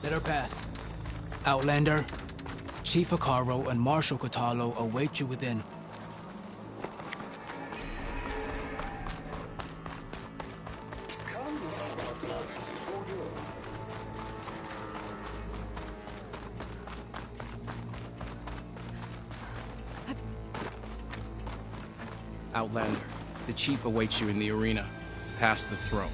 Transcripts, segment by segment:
Let her pass. Outlander, Chief Hekarro and Marshal Kotallo await you within. Outlander, the Chief awaits you in the arena, past the throne.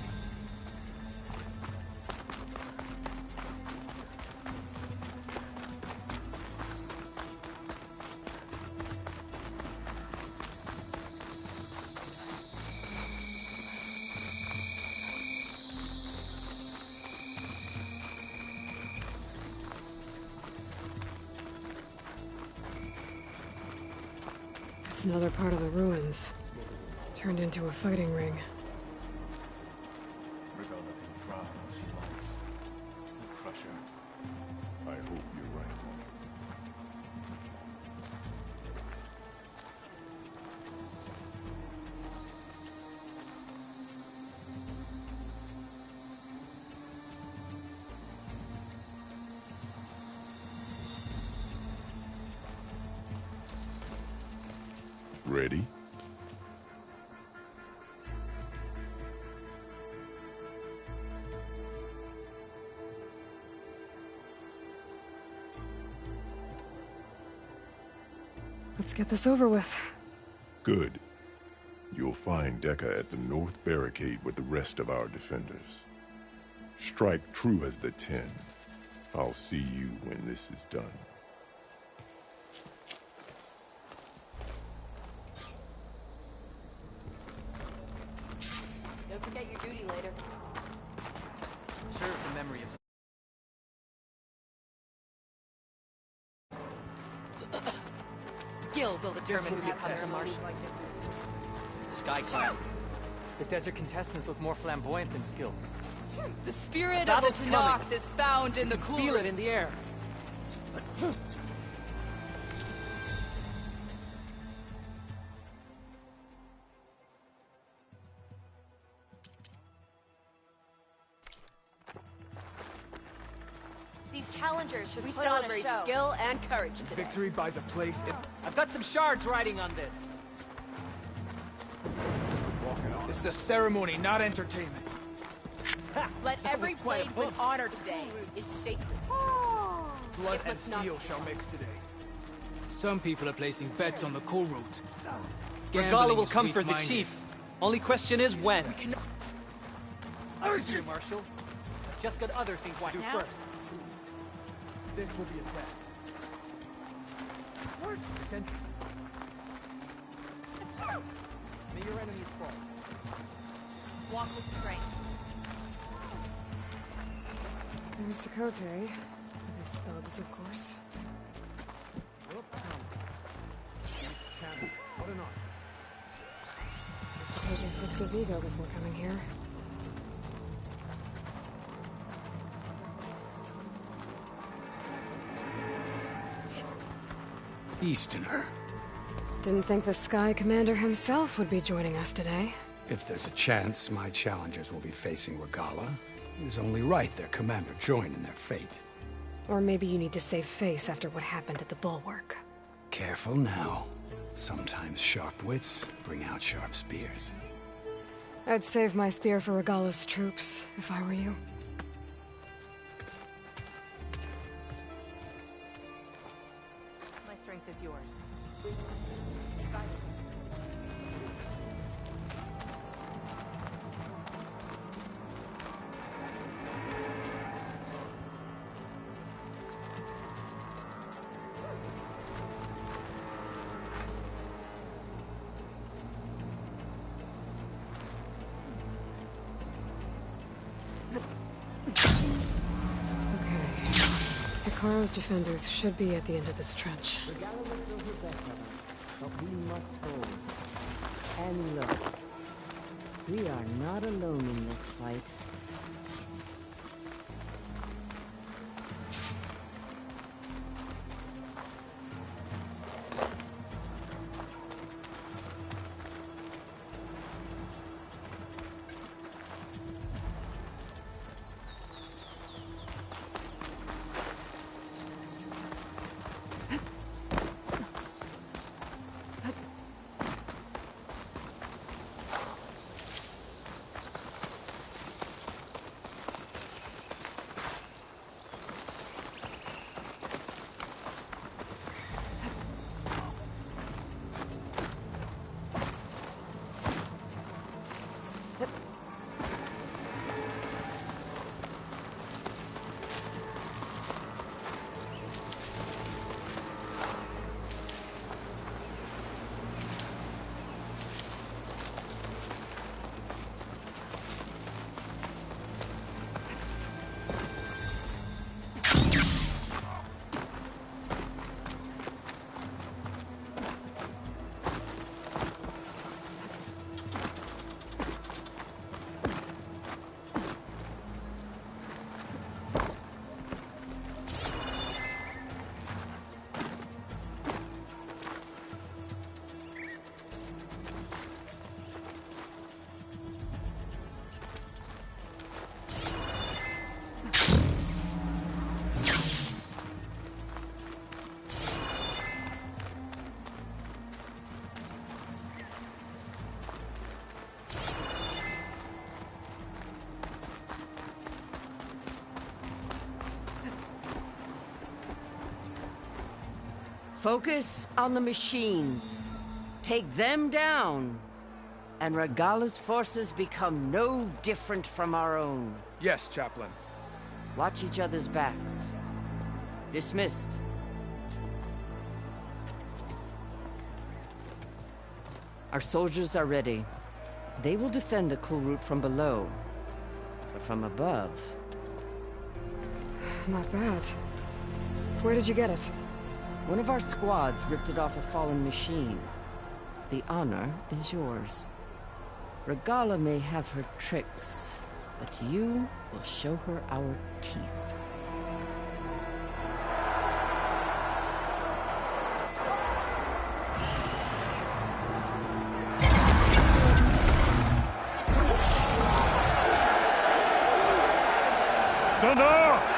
It's another part of the ruins. Turned into a fighting ring. Regalla can try all she likes. We'll crush her. I hope you're right. Ready? Let's get this over with. Good. You'll find Dekka at the north barricade with the rest of our defenders. Strike true as the 10. I'll see you when this is done. Don't forget your duty later. Serve the memory of... Skill will determine who becomes a marshal. The Sky Clan. The desert contestants look more flamboyant than skilled. The spirit The of the battle's Tenakth coming. is found in the cool. Feel it in the air. These challengers should We put on a celebrate show. skill and courage today. Victory buys a place. I've got some shards riding on this. This is a ceremony, not entertainment. Let every blade win honor today. Is sacred. Blood It and must not steel be shall so. mix today. Some people are placing bets on the cool route. Regalla will is come for the weak-minded. chief. Only question is when. Argue, Marshal. I've just got other things to do now? first. This will be a test. Attention. May your enemies fall. Walk with strength. There's Chakotay. With his thugs, of course. What an honor. Must have Persian fixed his ego before coming here. Easterner. Didn't think the Sky Commander himself would be joining us today. If there's a chance my challengers will be facing Regalla, it is only right their commander join in their fate. Or maybe you need to save face after what happened at the Bulwark. Careful now. Sometimes sharp wits bring out sharp spears. I'd save my spear for Regalla's troops, if I were you. My strength is yours. Okay. Hekarro's defenders should be at the end of this trench. Regalla will do her best, but we must hold. And look, we are not alone in this fight. Focus on the machines. Take them down, and Regalla's forces become no different from our own. Yes, Chaplain. Watch each other's backs. Dismissed. Our soldiers are ready. They will defend the Kulrut from below. But from above... Not bad. Where did you get it? One of our squads ripped it off a fallen machine. The honor is yours. Regalla may have her tricks, but you will show her our teeth. Tana!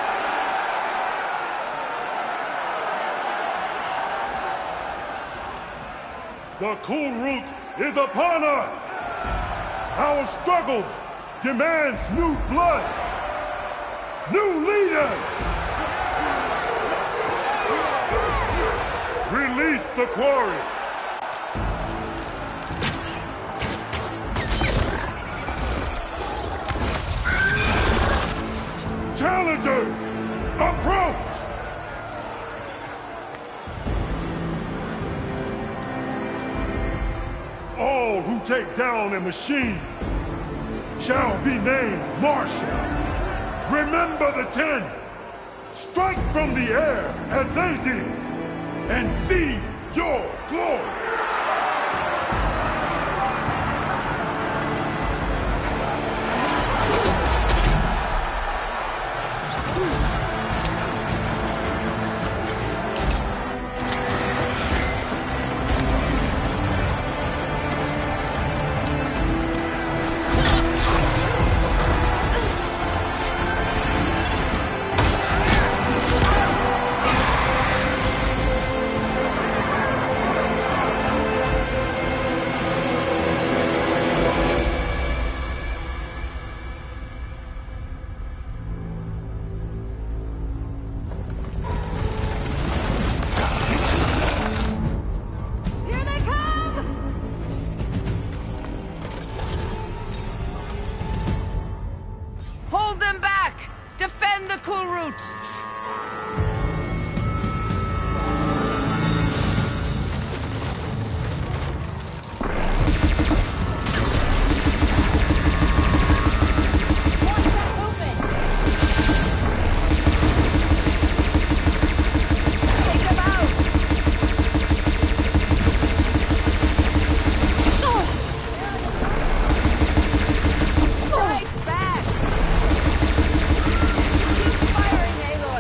The Kulrut is upon us! Our struggle demands new blood! New leaders! Release the quarry! Challengers, approach! All who take down a machine shall be named Marshal. Remember the 10. Strike from the air as they did, and seize your glory. Hold them back! Defend the Kulrut! Firing, Halo!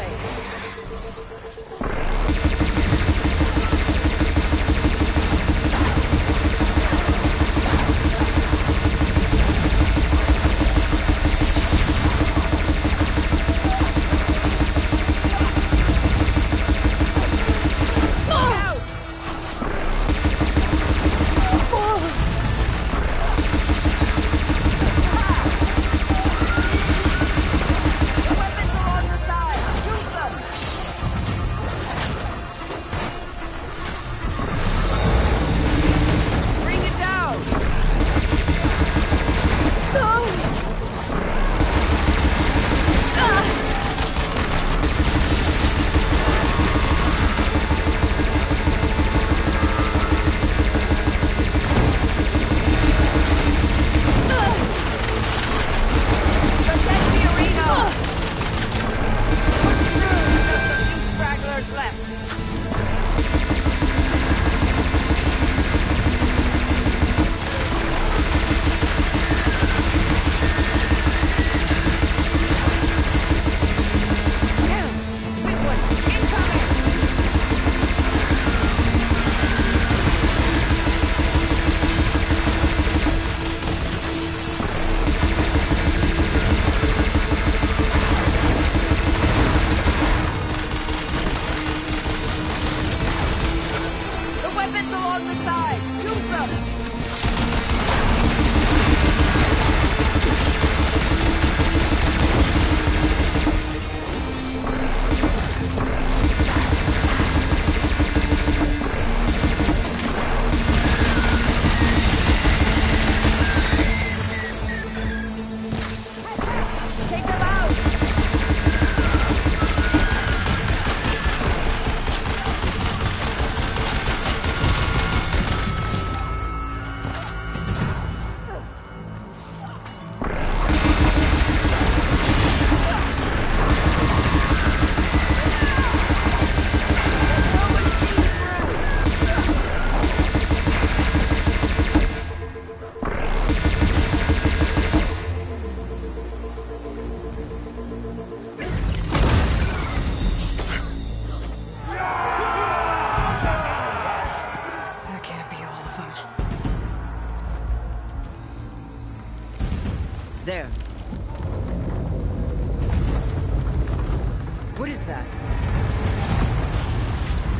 What is that?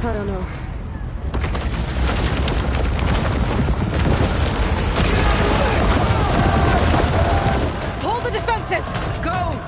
I don't know. Hold the defenses! Go!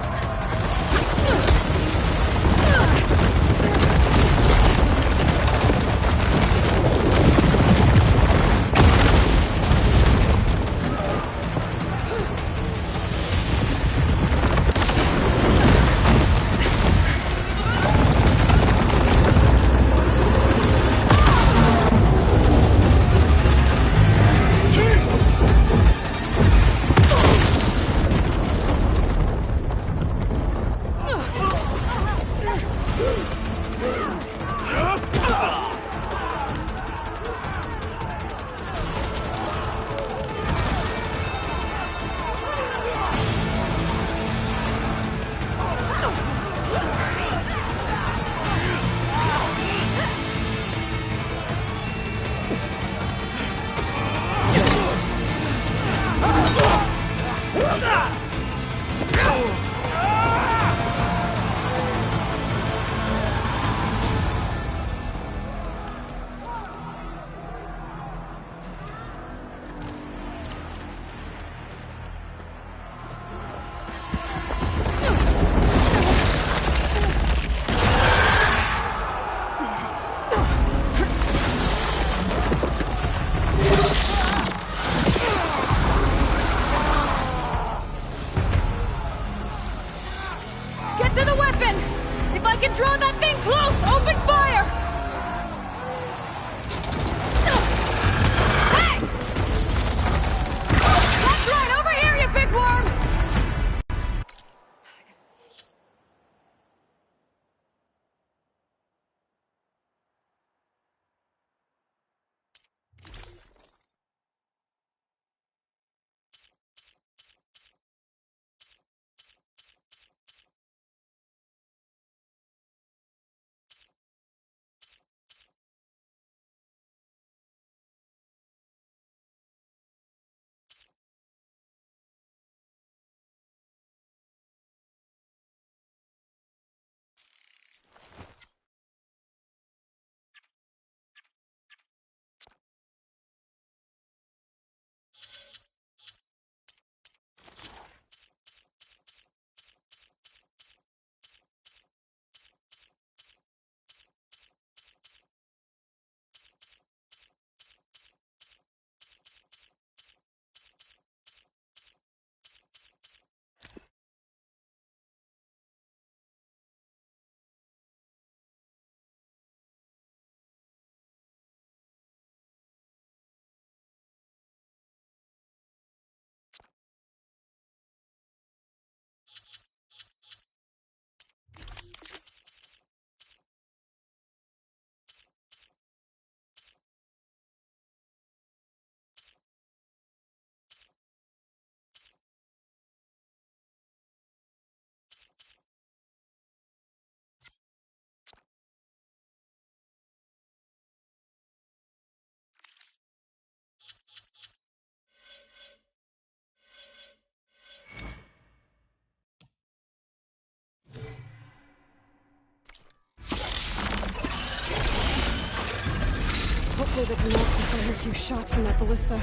Hopefully the Canals can fire a few shots from that ballista.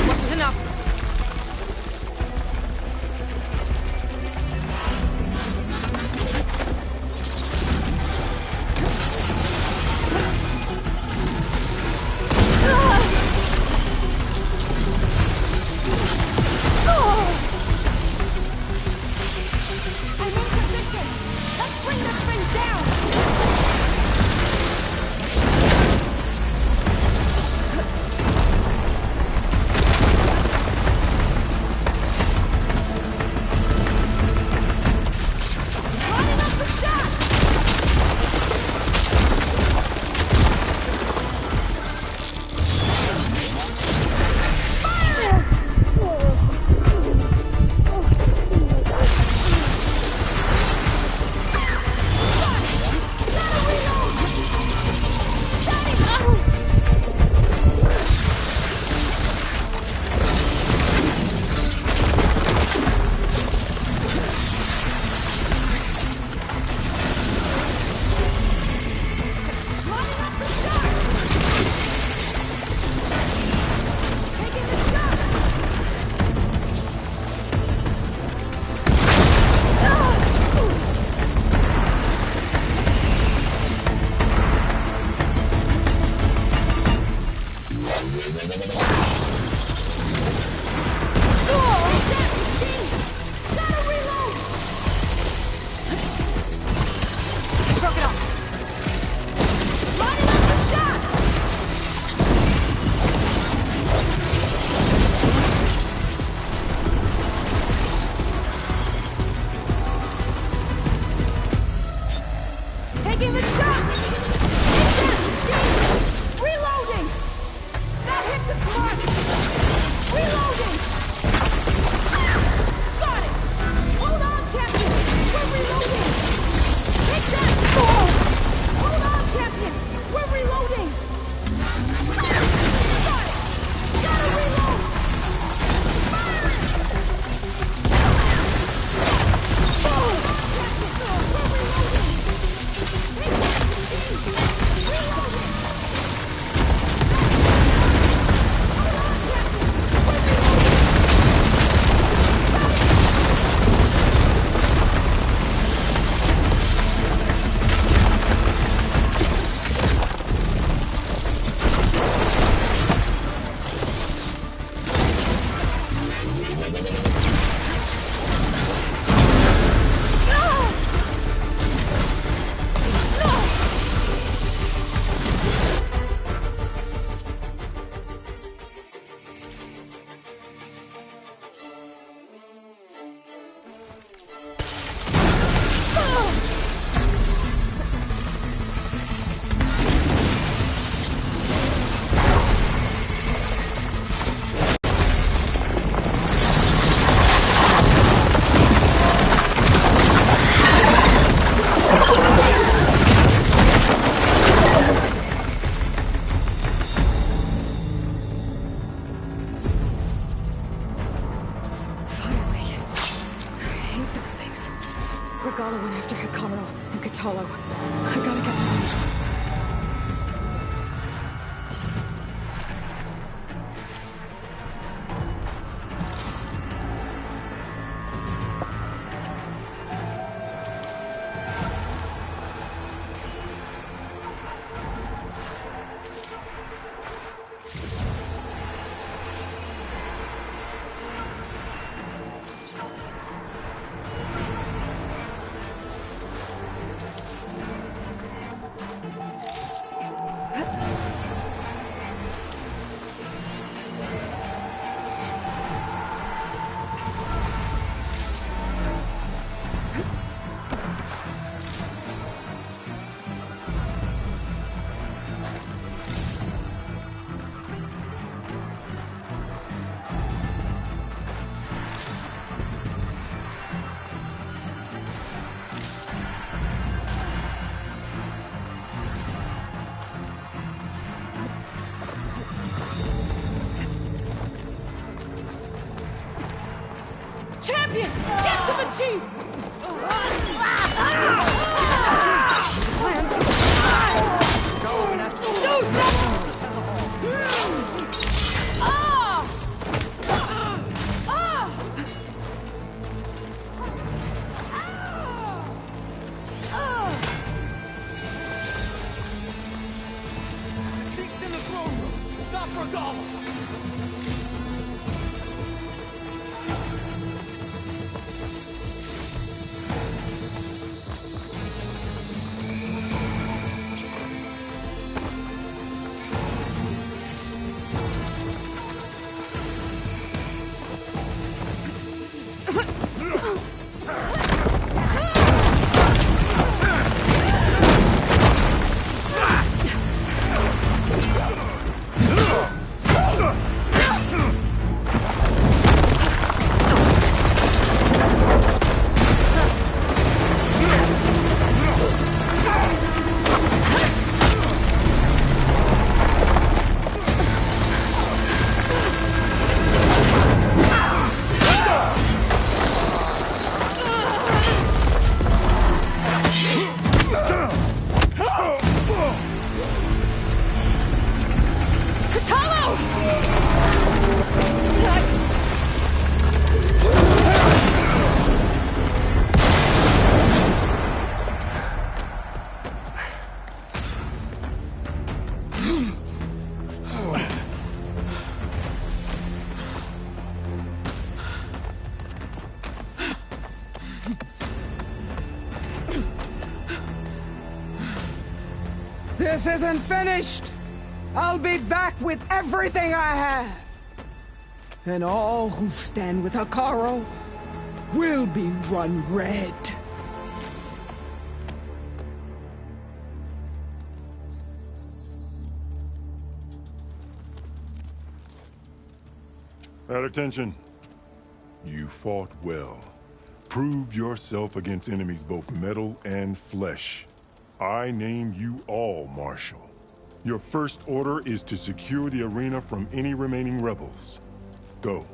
Once is enough! I'm in position! Let's bring this thing Regalla went after Hikaru and Kotallo. I gotta get to them. Champion! Get to the chief! Do Chief's in the throne room! Stop Regalla! This isn't finished! I'll be back with everything I have! And all who stand with Hikaru will be run red. At attention. You fought well. Proved yourself against enemies both metal and flesh. I name you all Marshal. Your first order is to secure the arena from any remaining rebels. Go.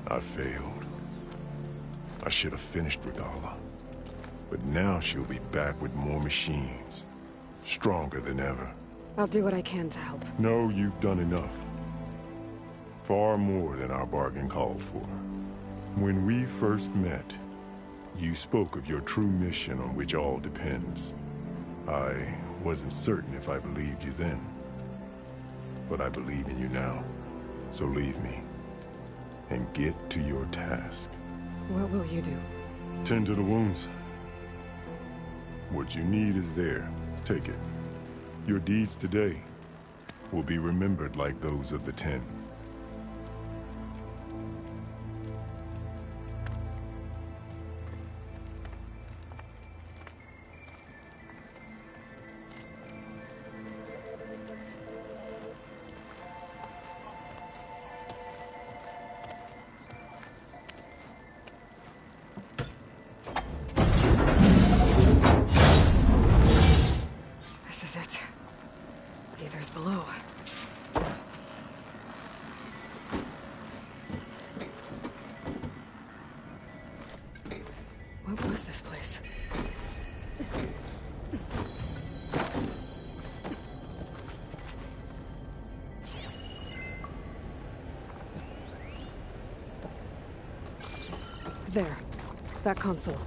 I failed. I should have finished Regalla. But now she'll be back with more machines. Stronger than ever. I'll do what I can to help. No, you've done enough. Far more than our bargain called for. When we first met, you spoke of your true mission on which all depends. I wasn't certain if I believed you then. But I believe in you now. So leave me. And get to your task. What will you do? Tend to the wounds. What you need is there. Take it. Your deeds today will be remembered like those of the 10. This is it. Aether's below. There. That console.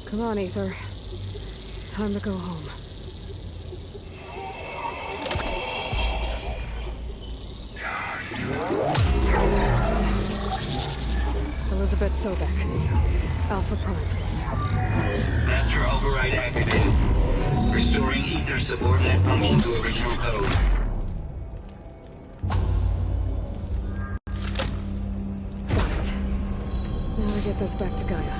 Come on, Aether. Time to go home. Yes. Elizabeth Sobek. Alpha Prime. Master override activated. Restoring Aether subordinate function to original code. Got it. Now I get this back to Gaia.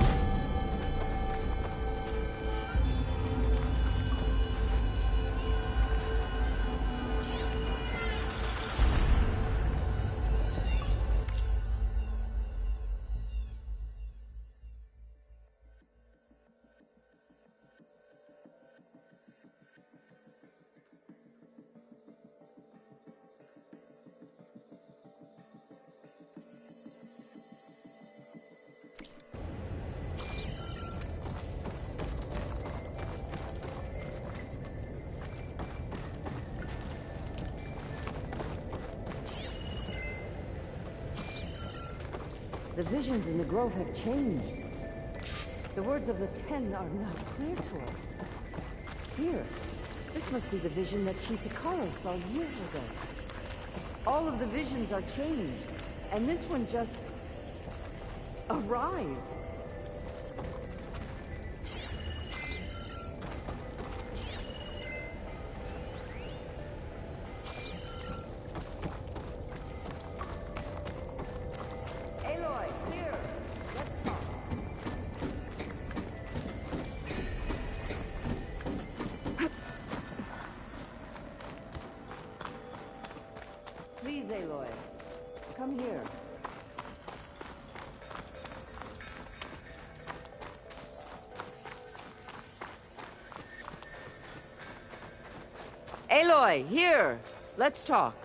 The visions in the Grove have changed. The words of the Ten are now clear to us. Here, this must be the vision that Chief Hekarro saw years ago. All of the visions are changed, and this one just arrived. Please, Aloy. Come here. Aloy, here! Let's talk.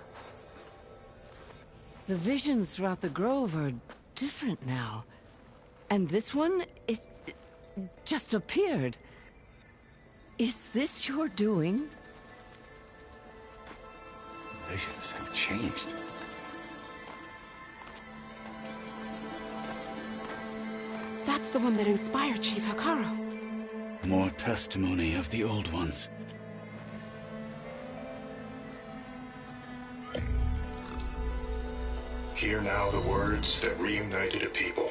The visions throughout the Grove are different now. And this one, it just appeared. Is this your doing? Visions have changed. That's the one that inspired Chief Hekarro. More testimony of the old ones. Hear now the words that reunited a people.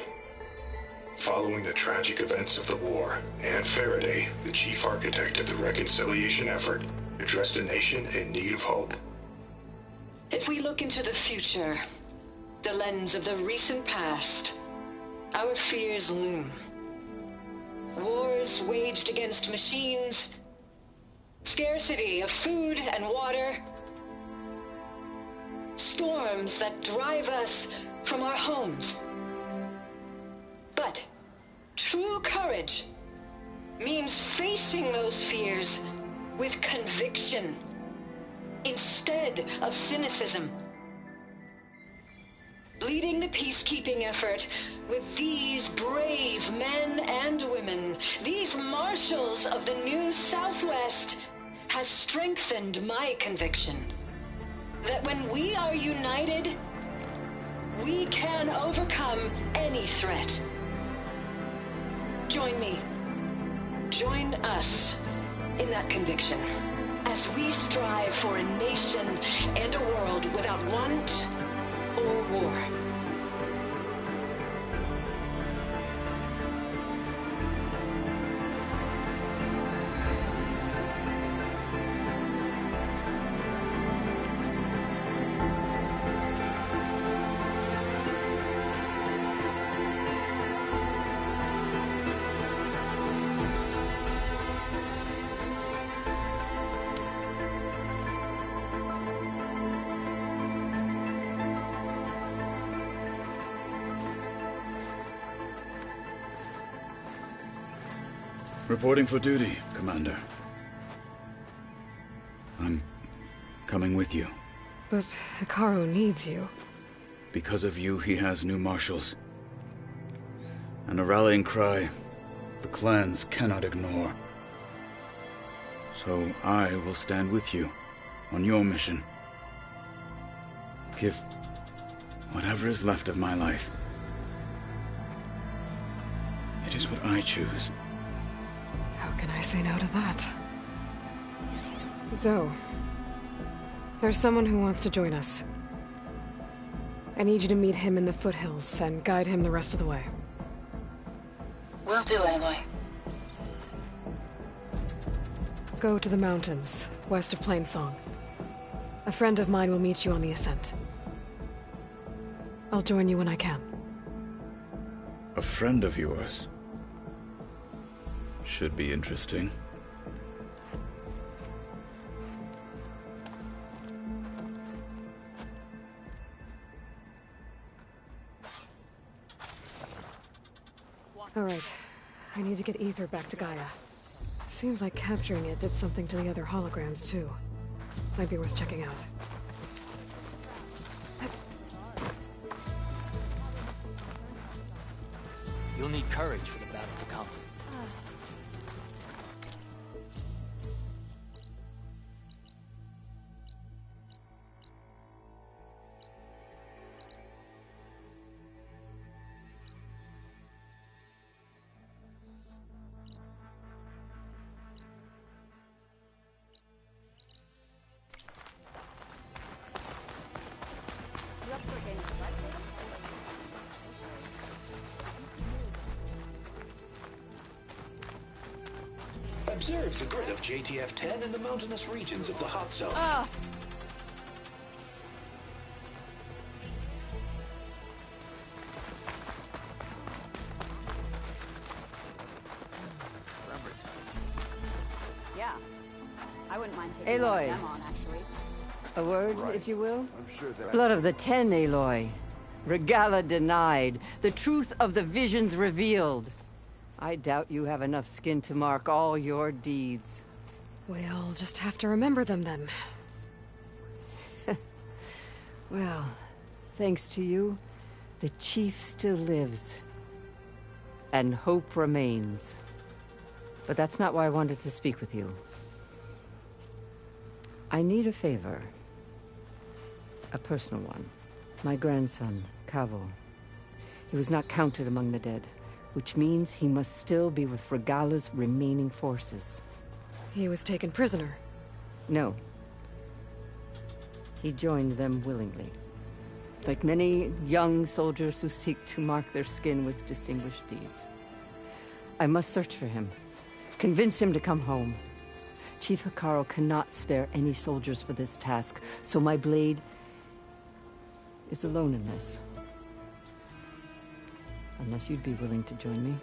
Following the tragic events of the war, Anne Faraday, the chief architect of the reconciliation effort, addressed a nation in need of hope. If we look into the future, the lens of the recent past, our fears loom. Wars waged against machines, scarcity of food and water, storms that drive us from our homes. But true courage means facing those fears with conviction instead of cynicism. Leading the peacekeeping effort with these brave men and women, these marshals of the new Southwest, has strengthened my conviction that when we are united, we can overcome any threat. Join me. Join us in that conviction as we strive for a nation and a world without want or war. Reporting for duty, Commander. I'm coming with you. But Hekarro needs you. Because of you, he has new marshals. And a rallying cry the clans cannot ignore. So I will stand with you on your mission. Give whatever is left of my life Just what I choose. How can I say no to that? Zoe, there's someone who wants to join us. I need you to meet him in the foothills and guide him the rest of the way. Will do, Aloy. Go to the mountains, west of Plainsong. A friend of mine will meet you on the ascent. I'll join you when I can. A friend of yours? Should be interesting. All right. I need to get Ether back to Gaia. Seems like capturing it did something to the other holograms, too. Might be worth checking out. You'll need courage for the battle to come. Observe the grid of JTF-10 in the mountainous regions of the hot zone. Yeah. I wouldn't mind taking one of Aloy. them on, actually. A word, if you will? Blood of the Ten, Aloy. Regalla denied. The truth of the visions revealed. I doubt you have enough skin to mark all your deeds. We'll just have to remember them then. Well, thanks to you, the Chief still lives. And hope remains. But that's not why I wanted to speak with you. I need a favor. A personal one. My grandson, Kavo. He was not counted among the dead, which means he must still be with Regalla's remaining forces. He was taken prisoner. No. He joined them willingly. Like many young soldiers who seek to mark their skin with distinguished deeds. I must search for him. Convince him to come home. Chief Hekarro cannot spare any soldiers for this task, so my blade is alone in this. Unless you'd be willing to join me.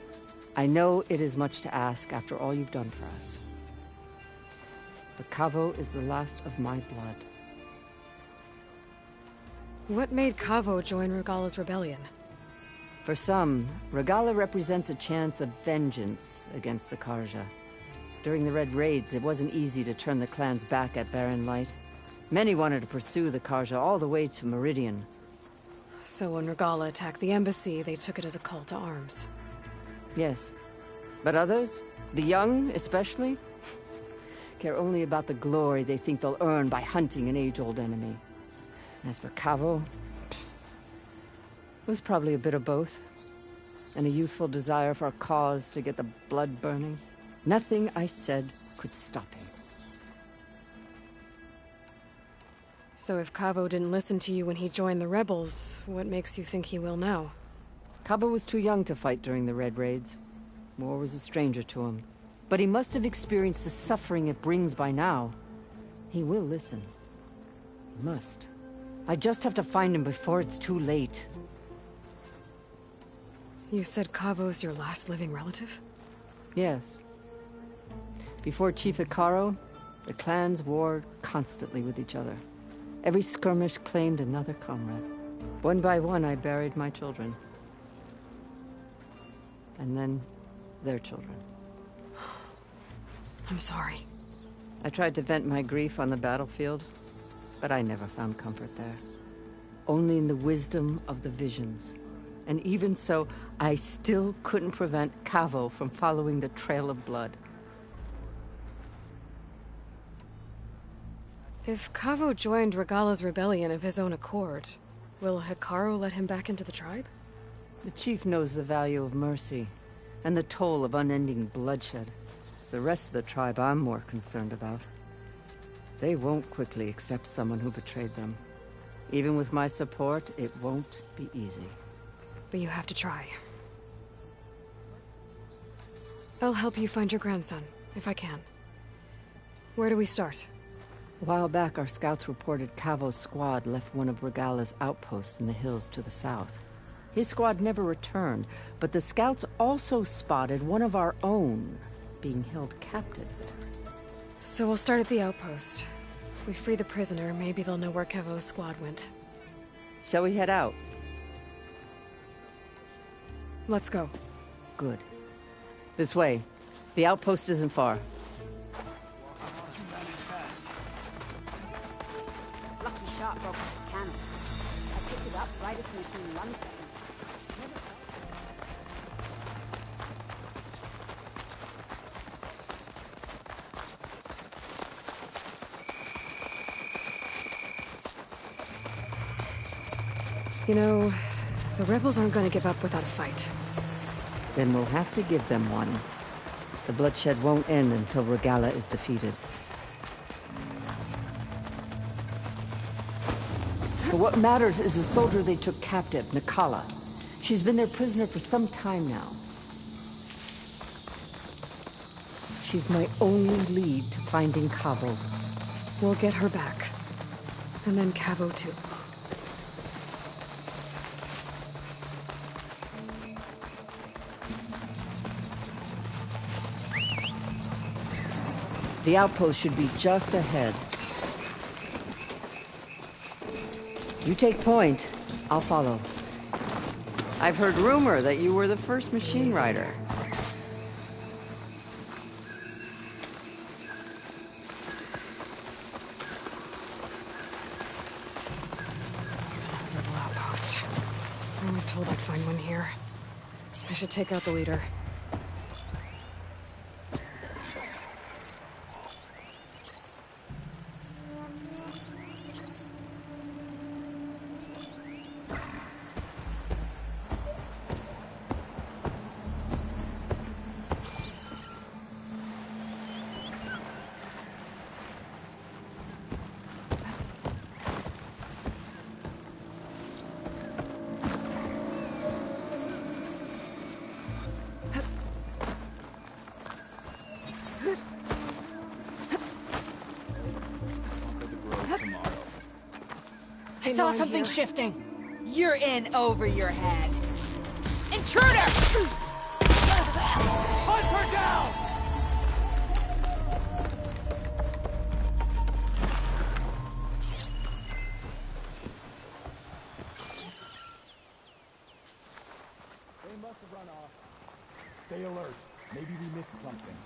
I know it is much to ask after all you've done for us. But Kavo is the last of my blood. What made Kavo join Regalla's rebellion? For some, Regalla represents a chance of vengeance against the Carja. During the Red Raids, it wasn't easy to turn the clans back at Barren Light. Many wanted to pursue the Carja all the way to Meridian. So when Regalla attacked the embassy, they took it as a call to arms. Yes. But others, the young especially, care only about the glory they think they'll earn by hunting an age-old enemy. As for Kavo, it was probably a bit of both. And a youthful desire for a cause to get the blood burning. Nothing I said could stop him. So if Kavo didn't listen to you when he joined the rebels, what makes you think he will now? Kavo was too young to fight during the Red Raids. War was a stranger to him. But he must have experienced the suffering it brings by now. He will listen. He must. I just have to find him before it's too late. You said Kavo's your last living relative? Yes. Before Chief Hekarro, the clans warred constantly with each other. Every skirmish claimed another comrade. One by one, I buried my children. And then, their children. I'm sorry. I tried to vent my grief on the battlefield, but I never found comfort there. Only in the wisdom of the visions. And even so, I still couldn't prevent Kavo from following the trail of blood. If Kavo joined Regalla's rebellion of his own accord, will Hekarro let him back into the tribe? The chief knows the value of mercy. And the toll of unending bloodshed. The rest of the tribe I'm more concerned about. They won't quickly accept someone who betrayed them. Even with my support, it won't be easy. But you have to try. I'll help you find your grandson, if I can. Where do we start? A while back, our scouts reported Cavo's squad left one of Regala's outposts in the hills to the south. His squad never returned, but the scouts also spotted one of our own being held captive there. So we'll start at the outpost. If we free the prisoner, maybe they'll know where Cavo's squad went. Shall we head out? Let's go. Good. This way. The outpost isn't far. Lucky shot broke his cannon. I picked it up right as the machine lunged at me. You know, the rebels aren't going to give up without a fight. Then we'll have to give them one. The bloodshed won't end until Regala is defeated. But what matters is the soldier they took captive, Nikala. She's been their prisoner for some time now. She's my only lead to finding Cavo. We'll get her back. And then Cavo too. The outpost should be just ahead. You take point, I'll follow. I've heard rumor that you were the first machine rider. Rebel outpost. I was told I'd find one here. I should take out the leader. I saw something shifting. You're in over your head. Intruder! Hunt her down! They must have run off. Stay alert. Maybe we missed something.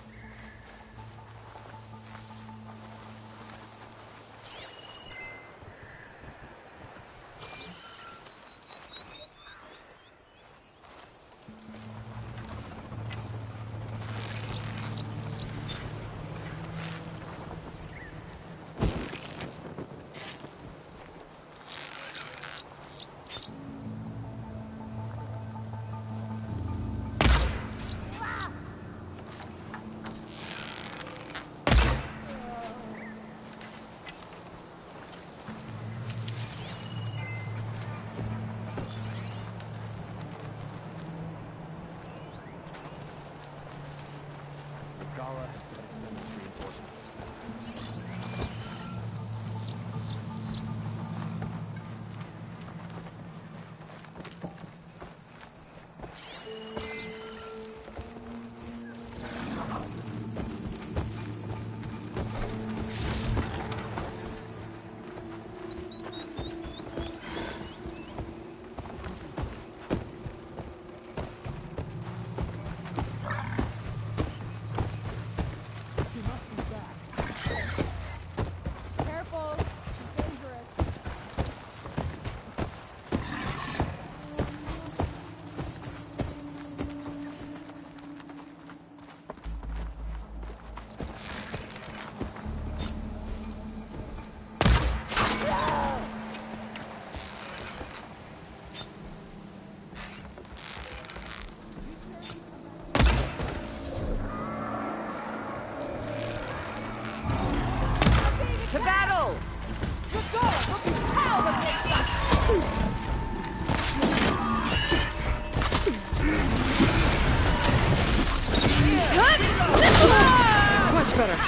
better.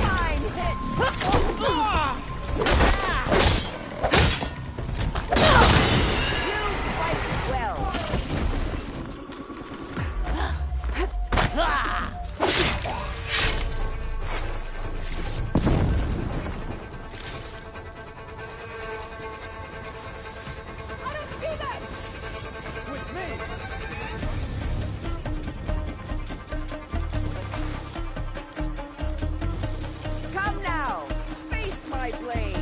Fine hit. You fight well. Come now, face my blade.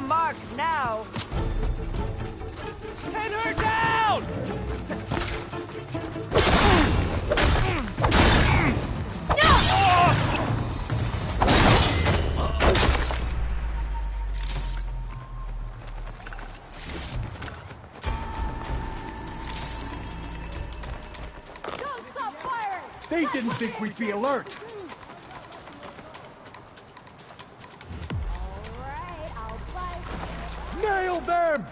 Mark now. Pin her down! Don't stop firing! They didn't think we'd be alert. Alright, I'll fight. Nail them!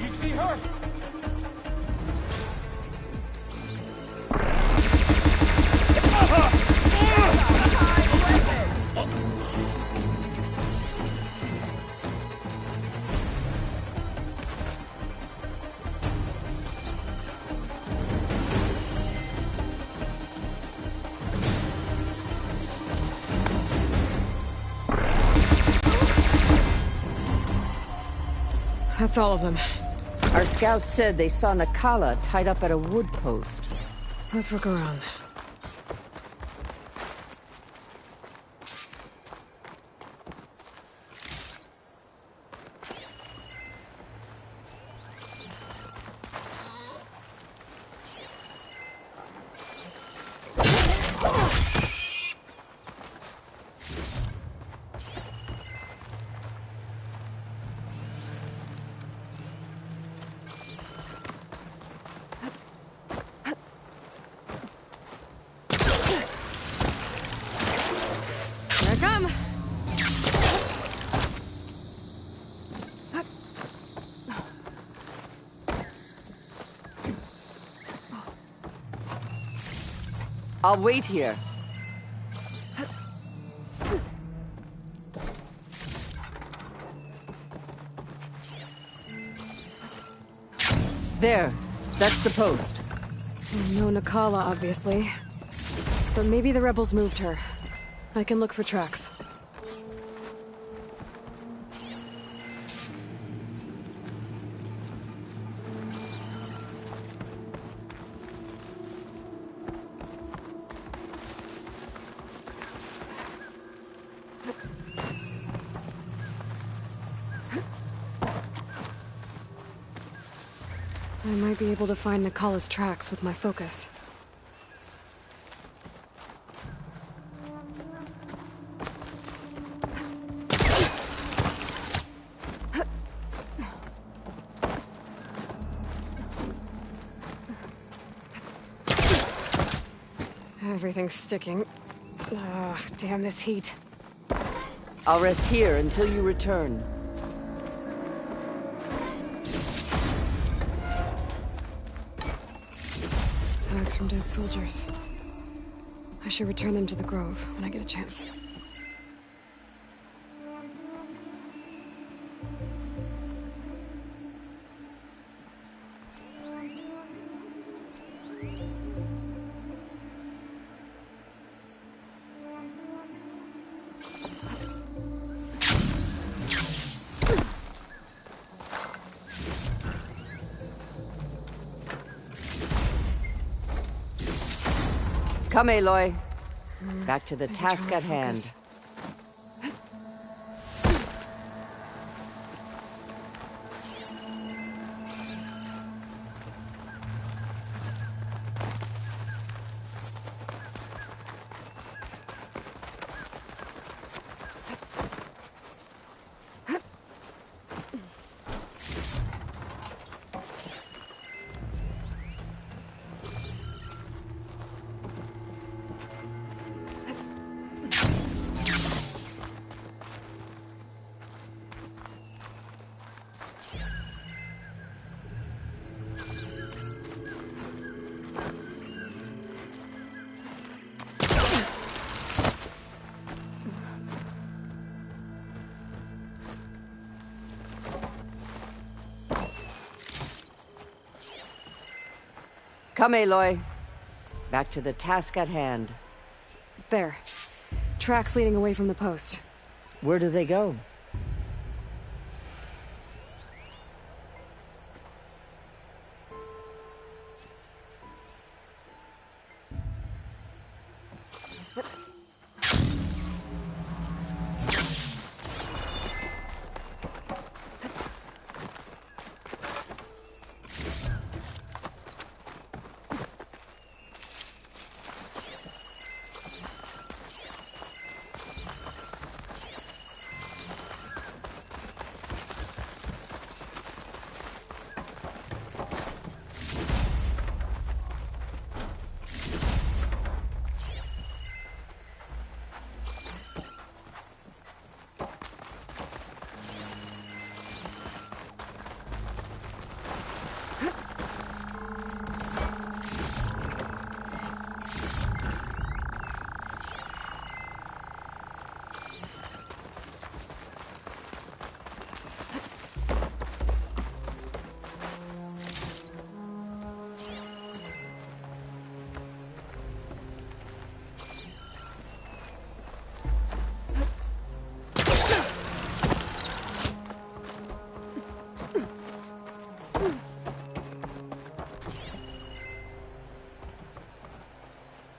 You see her? That's all of them. Our scouts said they saw Nakala tied up at a wood post. Let's look around. Here I come! I'll wait here. There. That's the post. No Nakala, obviously. But maybe the rebels moved her. I can look for tracks. I might be able to find Nakala's tracks with my focus. Everything's sticking. Ugh, damn this heat. I'll rest here until you return. Tags from dead soldiers. I should return them to the Grove when I get a chance. Come, Aloy. Back to the task at hand. Come, Aloy. Back to the task at hand. There. Tracks leading away from the post. Where do they go?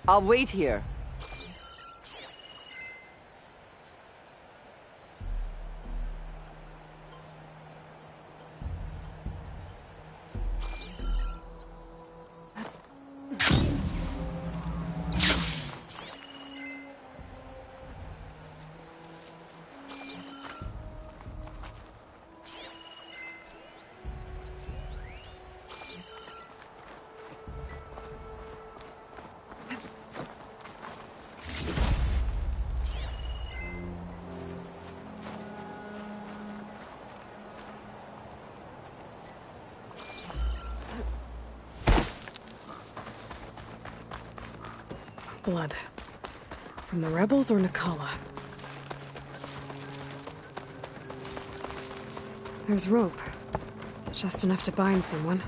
I'll wait here. Blood. From the rebels or Nikala? There's rope. Just enough to bind someone.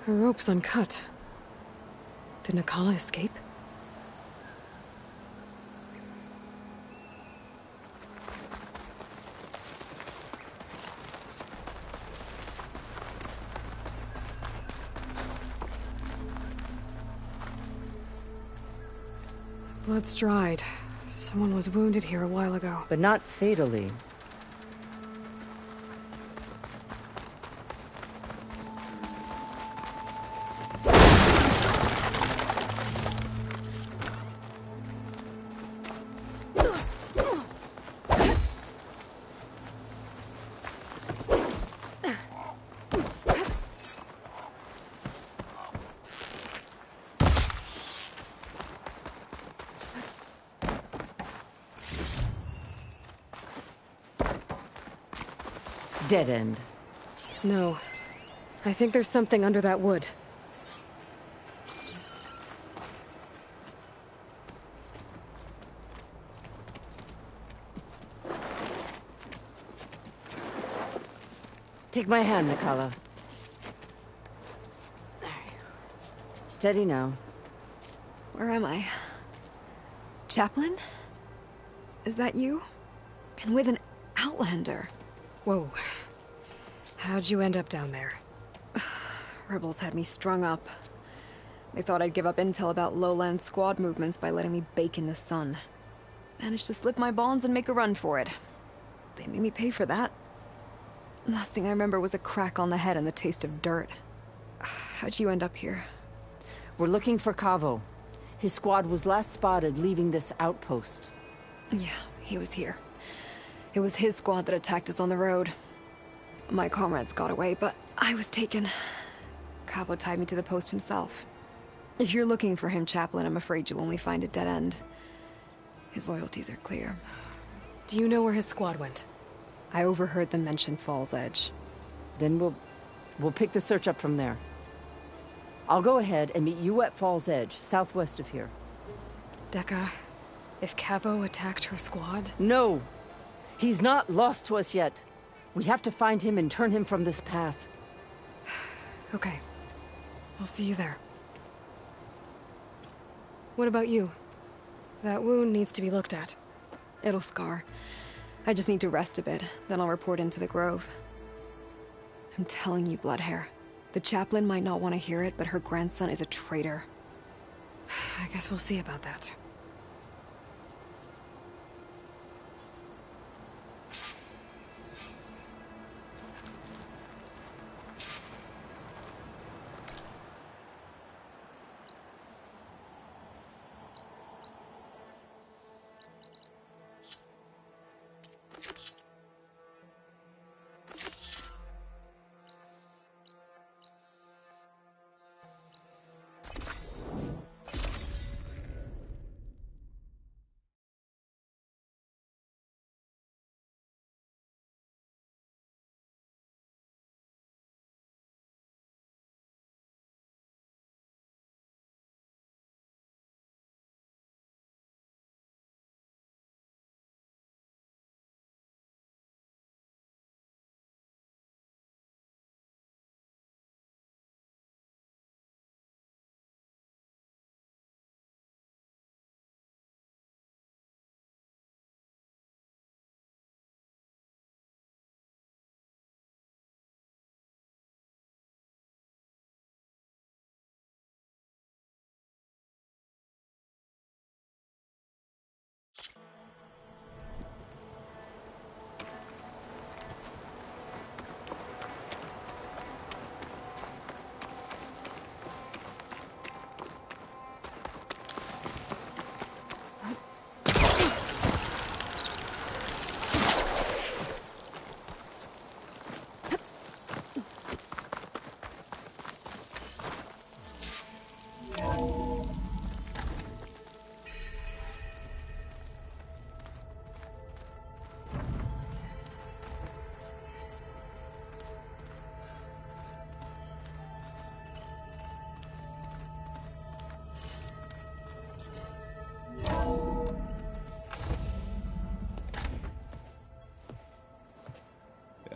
Her rope's uncut. Did Nikala escape? Blood's dried. Someone was wounded here a while ago. But not fatally. Dead end. No. I think there's something under that wood. Take my hand, Mikala. Steady now. Where am I? Chaplain? Is that you? And with an Outlander. Whoa. How'd you end up down there? Rebels had me strung up. They thought I'd give up intel about lowland squad movements by letting me bake in the sun. Managed to slip my bonds and make a run for it. They made me pay for that. Last thing I remember was a crack on the head and the taste of dirt. How'd you end up here? We're looking for Cavo. His squad was last spotted leaving this outpost. Yeah, he was here. It was his squad that attacked us on the road. My comrades got away, but I was taken. Cavo tied me to the post himself. If you're looking for him, Chaplain, I'm afraid you'll only find a dead end. His loyalties are clear. Do you know where his squad went? I overheard them mention Fall's Edge. Then we'll pick the search up from there. I'll go ahead and meet you at Fall's Edge, southwest of here. Dekka, if Cavo attacked her squad? No! He's not lost to us yet. We have to find him and turn him from this path. Okay. I'll see you there. What about you? That wound needs to be looked at. It'll scar. I just need to rest a bit, then I'll report into the Grove. I'm telling you, Bloodhair. The Chaplain might not want to hear it, but her grandson is a traitor. I guess we'll see about that.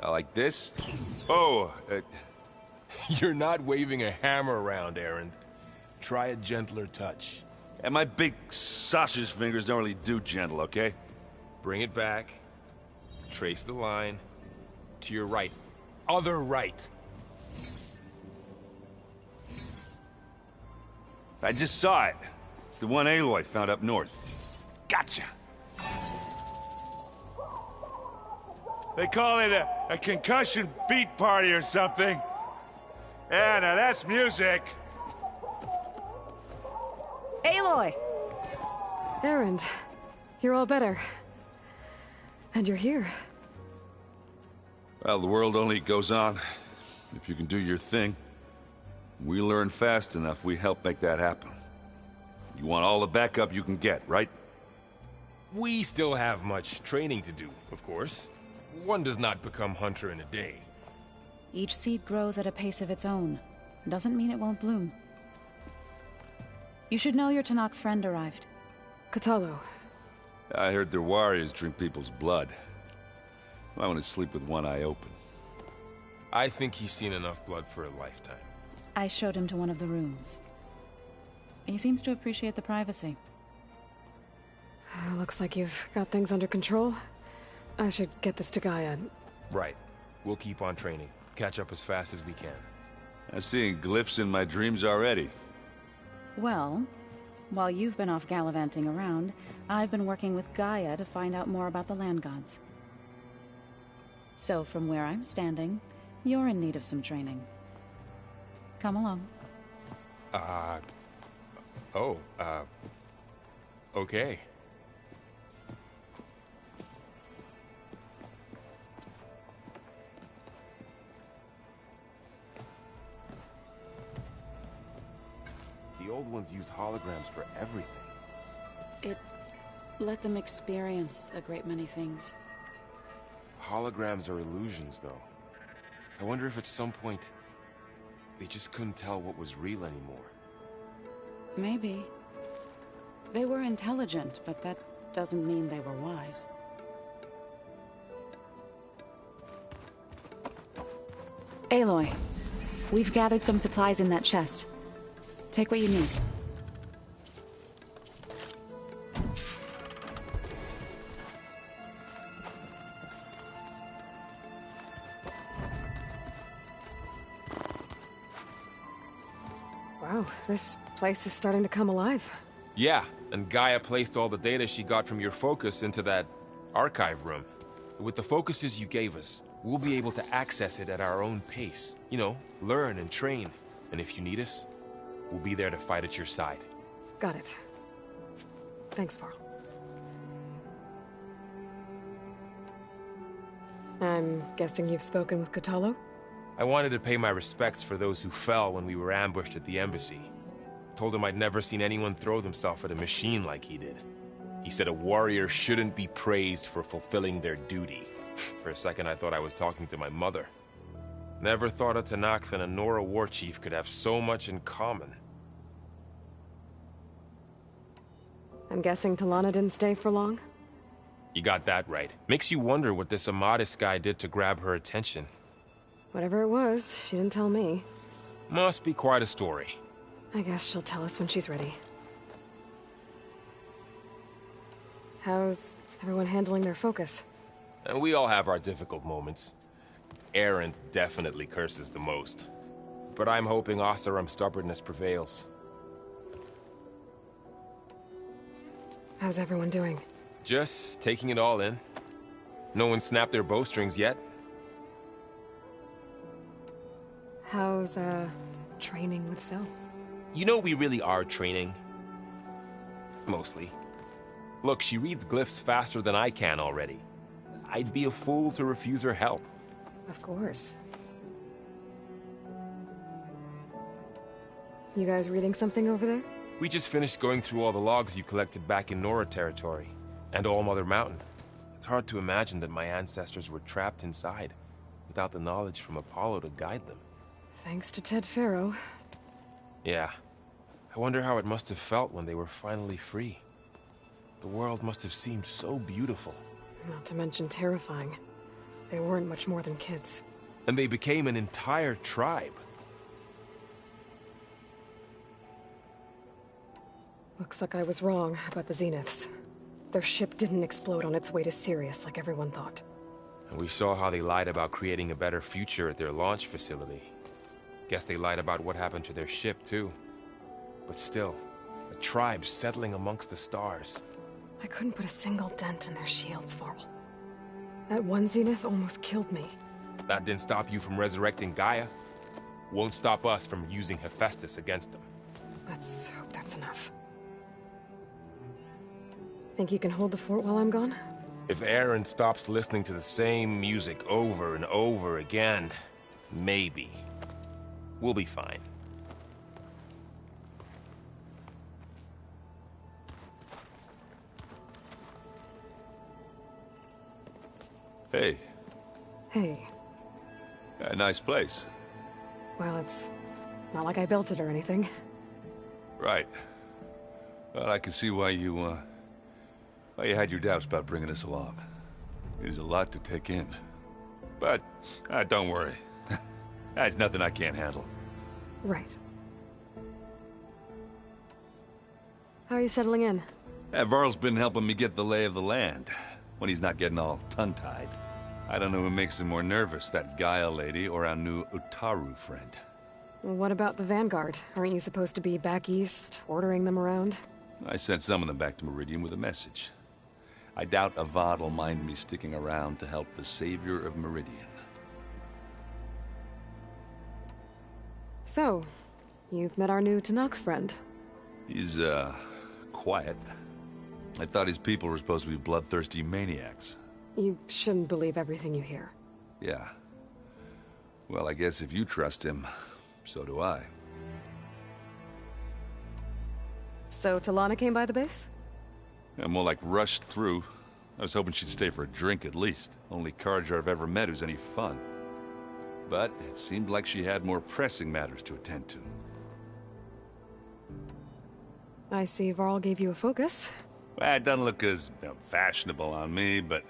Like this? Oh, you're not waving a hammer around, Erend. Try a gentler touch. And my big sausage fingers don't really do gentle, okay? Bring it back. Trace the line. To your right. Other right. I just saw it. It's the one Aloy found up north. Gotcha! They call it a concussion beat party or something. Yeah, now that's music. Aloy! Erend, you're all better. And you're here. Well, the world only goes on if you can do your thing. We learn fast enough, we help make that happen. You want all the backup you can get, right? We still have much training to do, of course. One does not become hunter in a day. Each seed grows at a pace of its own. Doesn't mean it won't bloom. You should know your Tenakth friend arrived. Kotallo. I heard their warriors drink people's blood. I want to sleep with one eye open. I think he's seen enough blood for a lifetime. I showed him to one of the rooms. He seems to appreciate the privacy. Looks like you've got things under control. I should get this to Gaia. Right. We'll keep on training. Catch up as fast as we can. I'm seeing glyphs in my dreams already. Well, while you've been off gallivanting around, I've been working with Gaia to find out more about the land gods. So from where I'm standing, you're in need of some training. Come along. Okay. The old ones used holograms for everything. It let them experience a great many things. Holograms are illusions, though. I wonder if at some point they just couldn't tell what was real anymore. Maybe. They were intelligent, but that doesn't mean they were wise. Aloy, we've gathered some supplies in that chest. Take what you need. Wow, this place is starting to come alive. Yeah, and Gaia placed all the data she got from your focus into that archive room. With the focuses you gave us, we'll be able to access it at our own pace. You know, learn and train. And if you need us, we'll be there to fight at your side. Got it. Thanks, Varl. I'm guessing you've spoken with Kotallo? I wanted to pay my respects for those who fell when we were ambushed at the embassy. Told him I'd never seen anyone throw themselves at a machine like he did. He said a warrior shouldn't be praised for fulfilling their duty. For a second I thought I was talking to my mother. Never thought a Tenakth and a Nora war chief could have so much in common. I'm guessing T'Lana didn't stay for long? You got that right. Makes you wonder what this Amadis guy did to grab her attention. Whatever it was, she didn't tell me. Must be quite a story. I guess she'll tell us when she's ready. How's everyone handling their focus? And we all have our difficult moments. Erend definitely curses the most. But I'm hoping Oseram's stubbornness prevails. How's everyone doing? Just taking it all in. No one snapped their bowstrings yet. How's, training with Zoe? You know we really are training. Mostly. Look, she reads glyphs faster than I can already. I'd be a fool to refuse her help. Of course. You guys reading something over there? We just finished going through all the logs you collected back in Nora territory, and All Mother Mountain. It's hard to imagine that my ancestors were trapped inside, without the knowledge from Apollo to guide them. Thanks to Ted Faro. Yeah. I wonder how it must have felt when they were finally free. The world must have seemed so beautiful. Not to mention terrifying. They weren't much more than kids. And they became an entire tribe. Looks like I was wrong about the Zeniths. Their ship didn't explode on its way to Sirius like everyone thought. And we saw how they lied about creating a better future at their launch facility. Guess they lied about what happened to their ship, too. But still, a tribe settling amongst the stars. I couldn't put a single dent in their shields, Varl. That one Zenith almost killed me. That didn't stop you from resurrecting Gaia. Won't stop us from using Hephaestus against them. Let's hope that's enough. Think you can hold the fort while I'm gone? If Erend stops listening to the same music over and over again, maybe. We'll be fine. Hey, Hey. A nice place. Well, it's not like I built it or anything. Right. Well, I can see why you had your doubts about bringing us along. It is a lot to take in. But, don't worry. That's nothing I can't handle. Right. How are you settling in? Varl's been helping me get the lay of the land, when he's not getting all tongue-tied. I don't know who makes him more nervous, that Gaia lady or our new Utaru friend. What about the Vanguard? Aren't you supposed to be back east, ordering them around? I sent some of them back to Meridian with a message. I doubt Avad will mind me sticking around to help the savior of Meridian. So, you've met our new Tenakth friend. He's, quiet. I thought his people were supposed to be bloodthirsty maniacs. You shouldn't believe everything you hear. Yeah. Well, I guess if you trust him, so do I. So, Talana came by the base? Yeah, more like rushed through. I was hoping she'd stay for a drink at least. Only Carja I've ever met who's any fun. But it seemed like she had more pressing matters to attend to. I see Varl gave you a focus. Well, it doesn't look as fashionable on me, but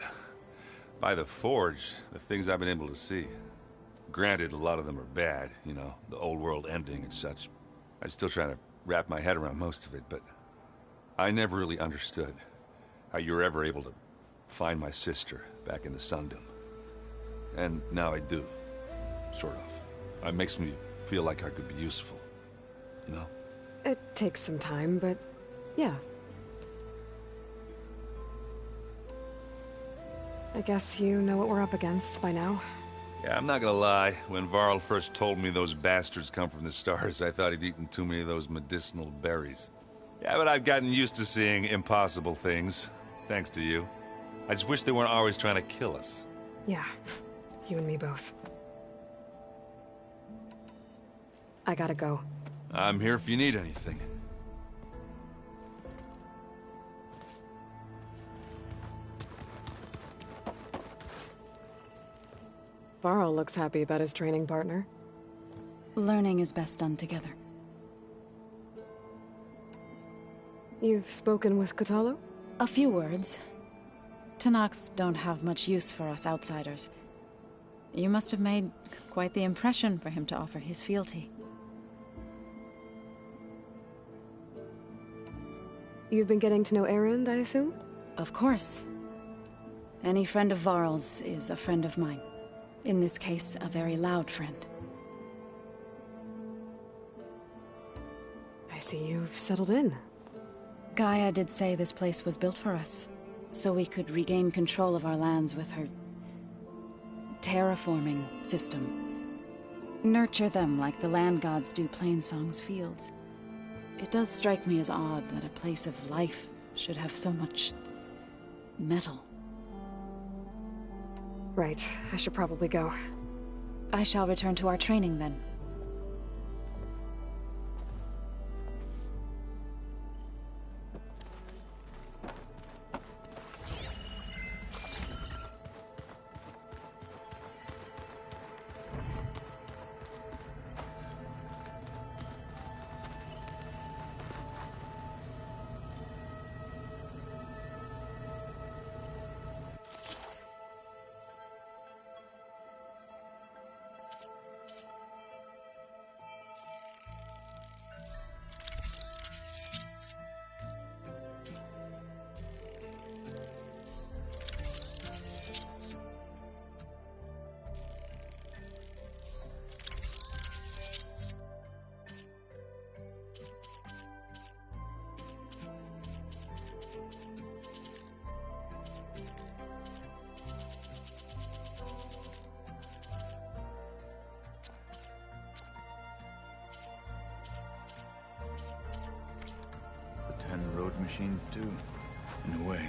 by the Forge, the things I've been able to see. Granted, a lot of them are bad, you know, the old world ending and such. I'm still trying to wrap my head around most of it, but I never really understood how you were ever able to find my sister back in the Sundom. And now I do, sort of. It makes me feel like I could be useful, you know? It takes some time, but yeah. I guess you know what we're up against by now. Yeah, I'm not gonna lie. When Varl first told me those bastards come from the stars, I thought he'd eaten too many of those medicinal berries. Yeah, but I've gotten used to seeing impossible things, thanks to you. I just wish they weren't always trying to kill us. Yeah, you and me both. I gotta go. I'm here if you need anything. Varl looks happy about his training partner. Learning is best done together. You've spoken with Kotallo? A few words. Tenakth don't have much use for us outsiders. You must have made quite the impression for him to offer his fealty. You've been getting to know Erend, I assume? Of course. Any friend of Varl's is a friend of mine. In this case, a very loud friend. I see you've settled in. Gaia did say this place was built for us, so we could regain control of our lands with her terraforming system. Nurture them like the land gods do Plainsong's fields. It does strike me as odd that a place of life should have so much metal. Right, I should probably go. I shall return to our training then. The 10 road machines too, in a way.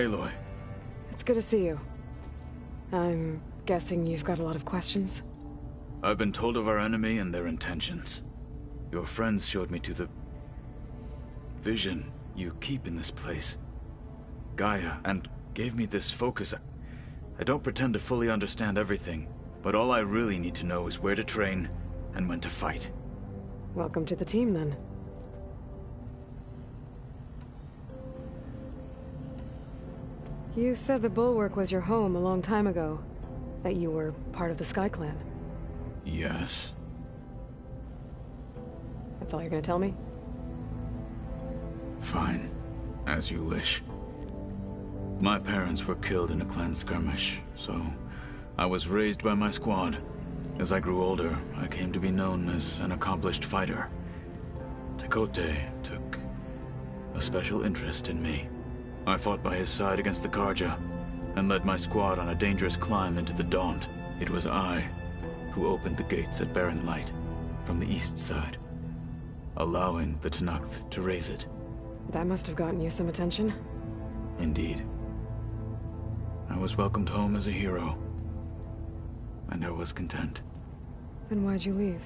Aloy. It's good to see you. I'm guessing you've got a lot of questions? I've been told of our enemy and their intentions. Your friends showed me to the vision you keep in this place, Gaia, and gave me this focus. I don't pretend to fully understand everything, but all I really need to know is where to train and when to fight. Welcome to the team, then. You said the Bulwark was your home a long time ago. That you were part of the Sky Clan. Yes. That's all you're gonna tell me? Fine. As you wish. My parents were killed in a clan skirmish, so I was raised by my squad. As I grew older, I came to be known as an accomplished fighter. Tekotteh took a special interest in me. I fought by his side against the Carja, and led my squad on a dangerous climb into the Daunt. It was I who opened the gates at Barren Light, from the east side, allowing the Tenakth to raise it. That must have gotten you some attention. Indeed. I was welcomed home as a hero, and I was content. Then why'd you leave?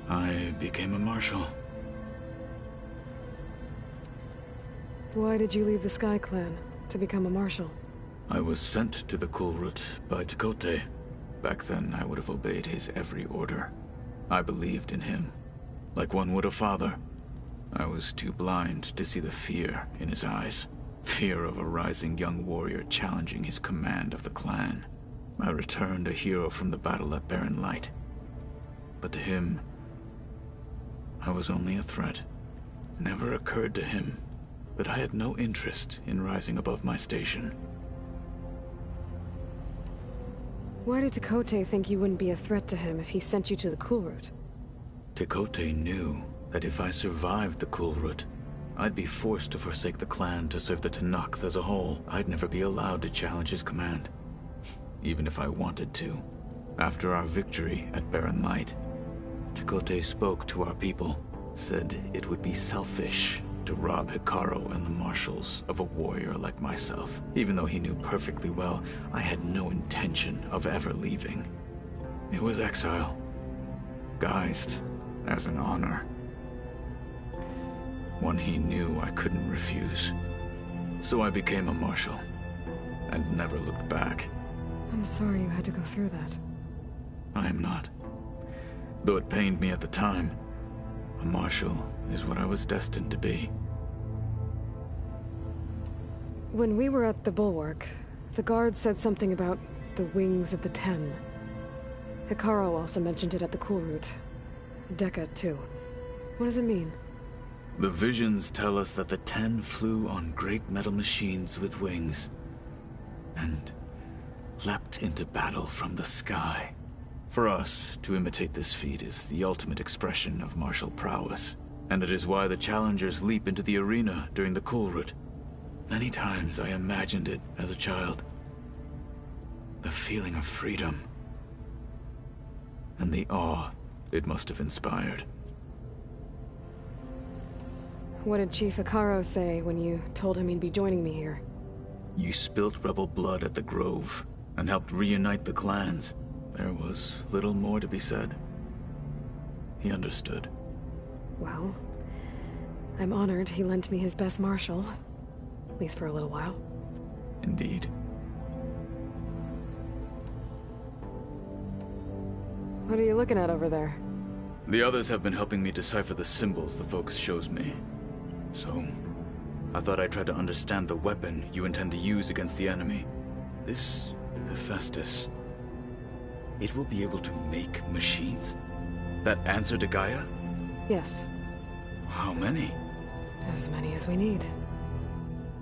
I became a marshal. Why did you leave the Sky Clan to become a marshal? I was sent to the Kulrut by Tekotteh. Back then, I would have obeyed his every order. I believed in him, like one would a father. I was too blind to see the fear in his eyes. Fear of a rising young warrior challenging his command of the clan. I returned a hero from the battle at Barren Light. But to him, I was only a threat. Never occurred to him that I had no interest in rising above my station. Why did Tekotteh think you wouldn't be a threat to him if he sent you to the Kulrut? Tekotteh knew that if I survived the Kulrut, I'd be forced to forsake the clan to serve the Tenakth as a whole. I'd never be allowed to challenge his command, even if I wanted to. After our victory at Barren Light, Tekotteh spoke to our people, said it would be selfish to rob Hekarro and the marshals of a warrior like myself, even though he knew perfectly well I had no intention of ever leaving. It was exile, guised as an honor. One he knew I couldn't refuse. So I became a marshal, and never looked back. I'm sorry you had to go through that. I am not. Though it pained me at the time, a marshal is what I was destined to be. When we were at the Bulwark, the guard said something about the Wings of the Ten. Hekarro also mentioned it at the Kulrut. Dekka, too. What does it mean? The visions tell us that the Ten flew on great metal machines with wings, and leapt into battle from the sky. For us, to imitate this feat is the ultimate expression of martial prowess, and it is why the challengers leap into the arena during the Kulrut. Many times I imagined it as a child. The feeling of freedom, and the awe it must have inspired. What did Chief Hekarro say when you told him he'd be joining me here? You spilt rebel blood at the Grove, and helped reunite the clans. There was little more to be said. He understood. Well, I'm honored he lent me his best marshal. At least for a little while. Indeed. What are you looking at over there? The others have been helping me decipher the symbols the Focus shows me. So, I thought I'd try to understand the weapon you intend to use against the enemy. This Hephaestus, it will be able to make machines that answer to Gaia? Yes. How many? As many as we need.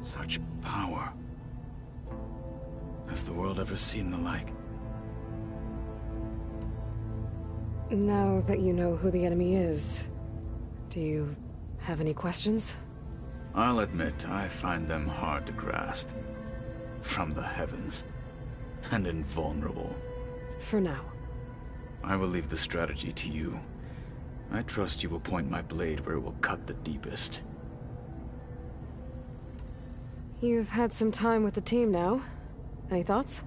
Such power. Has the world ever seen the like? Now that you know who the enemy is, do you have any questions? I'll admit, I find them hard to grasp. From the heavens. And invulnerable. For now. I will leave the strategy to you. I trust you will point my blade where it will cut the deepest. You've had some time with the team now. Any thoughts?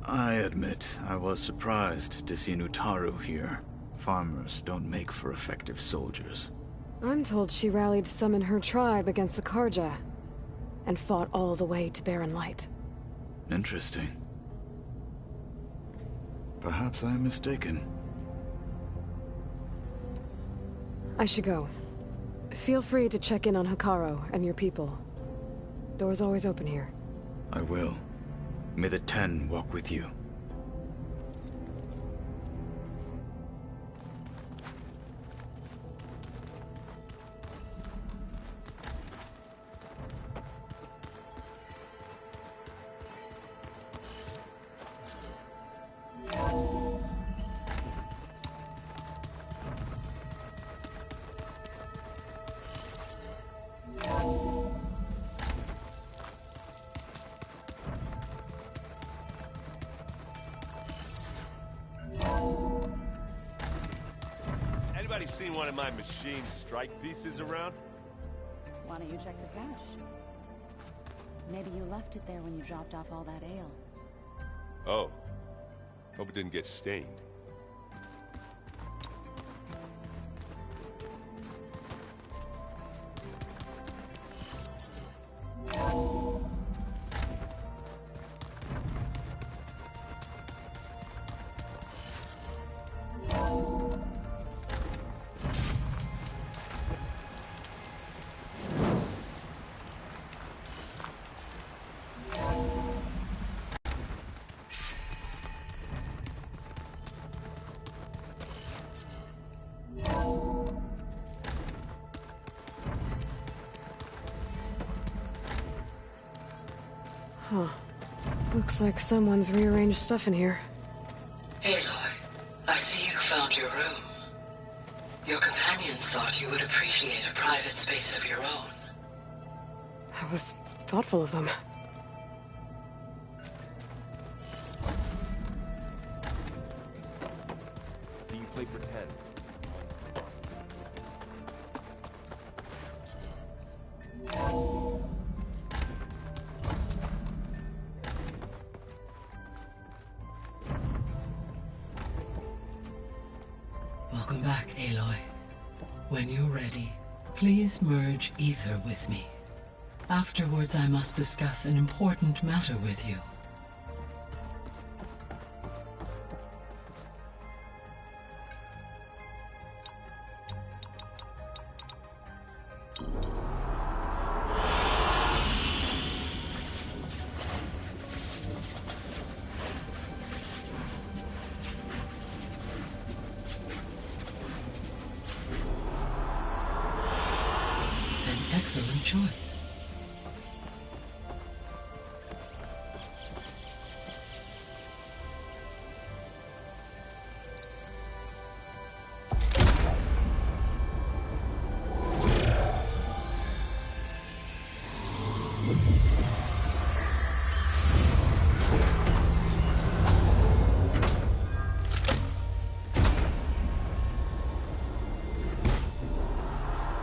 I admit, I was surprised to see Nutaru here. Farmers don't make for effective soldiers. I'm told she rallied some in her tribe against the Karja, and fought all the way to Barren Light. Interesting. Perhaps I am mistaken. I should go. Feel free to check in on Hekarro and your people. Door's always open here. I will. May the Ten walk with you. Anybody seen one of my machine strike pieces around? Why don't you check the cache? Maybe you left it there when you dropped off all that ale. Oh. Hope it didn't get stained. Huh. Looks like someone's rearranged stuff in here. Aloy, I see you found your room. Your companions thought you would appreciate a private space of your own. That was thoughtful of them. See you play pretend. Welcome back, Aloy. When you're ready, please merge ether with me. Afterwards, I must discuss an important matter with you. Excellent choice.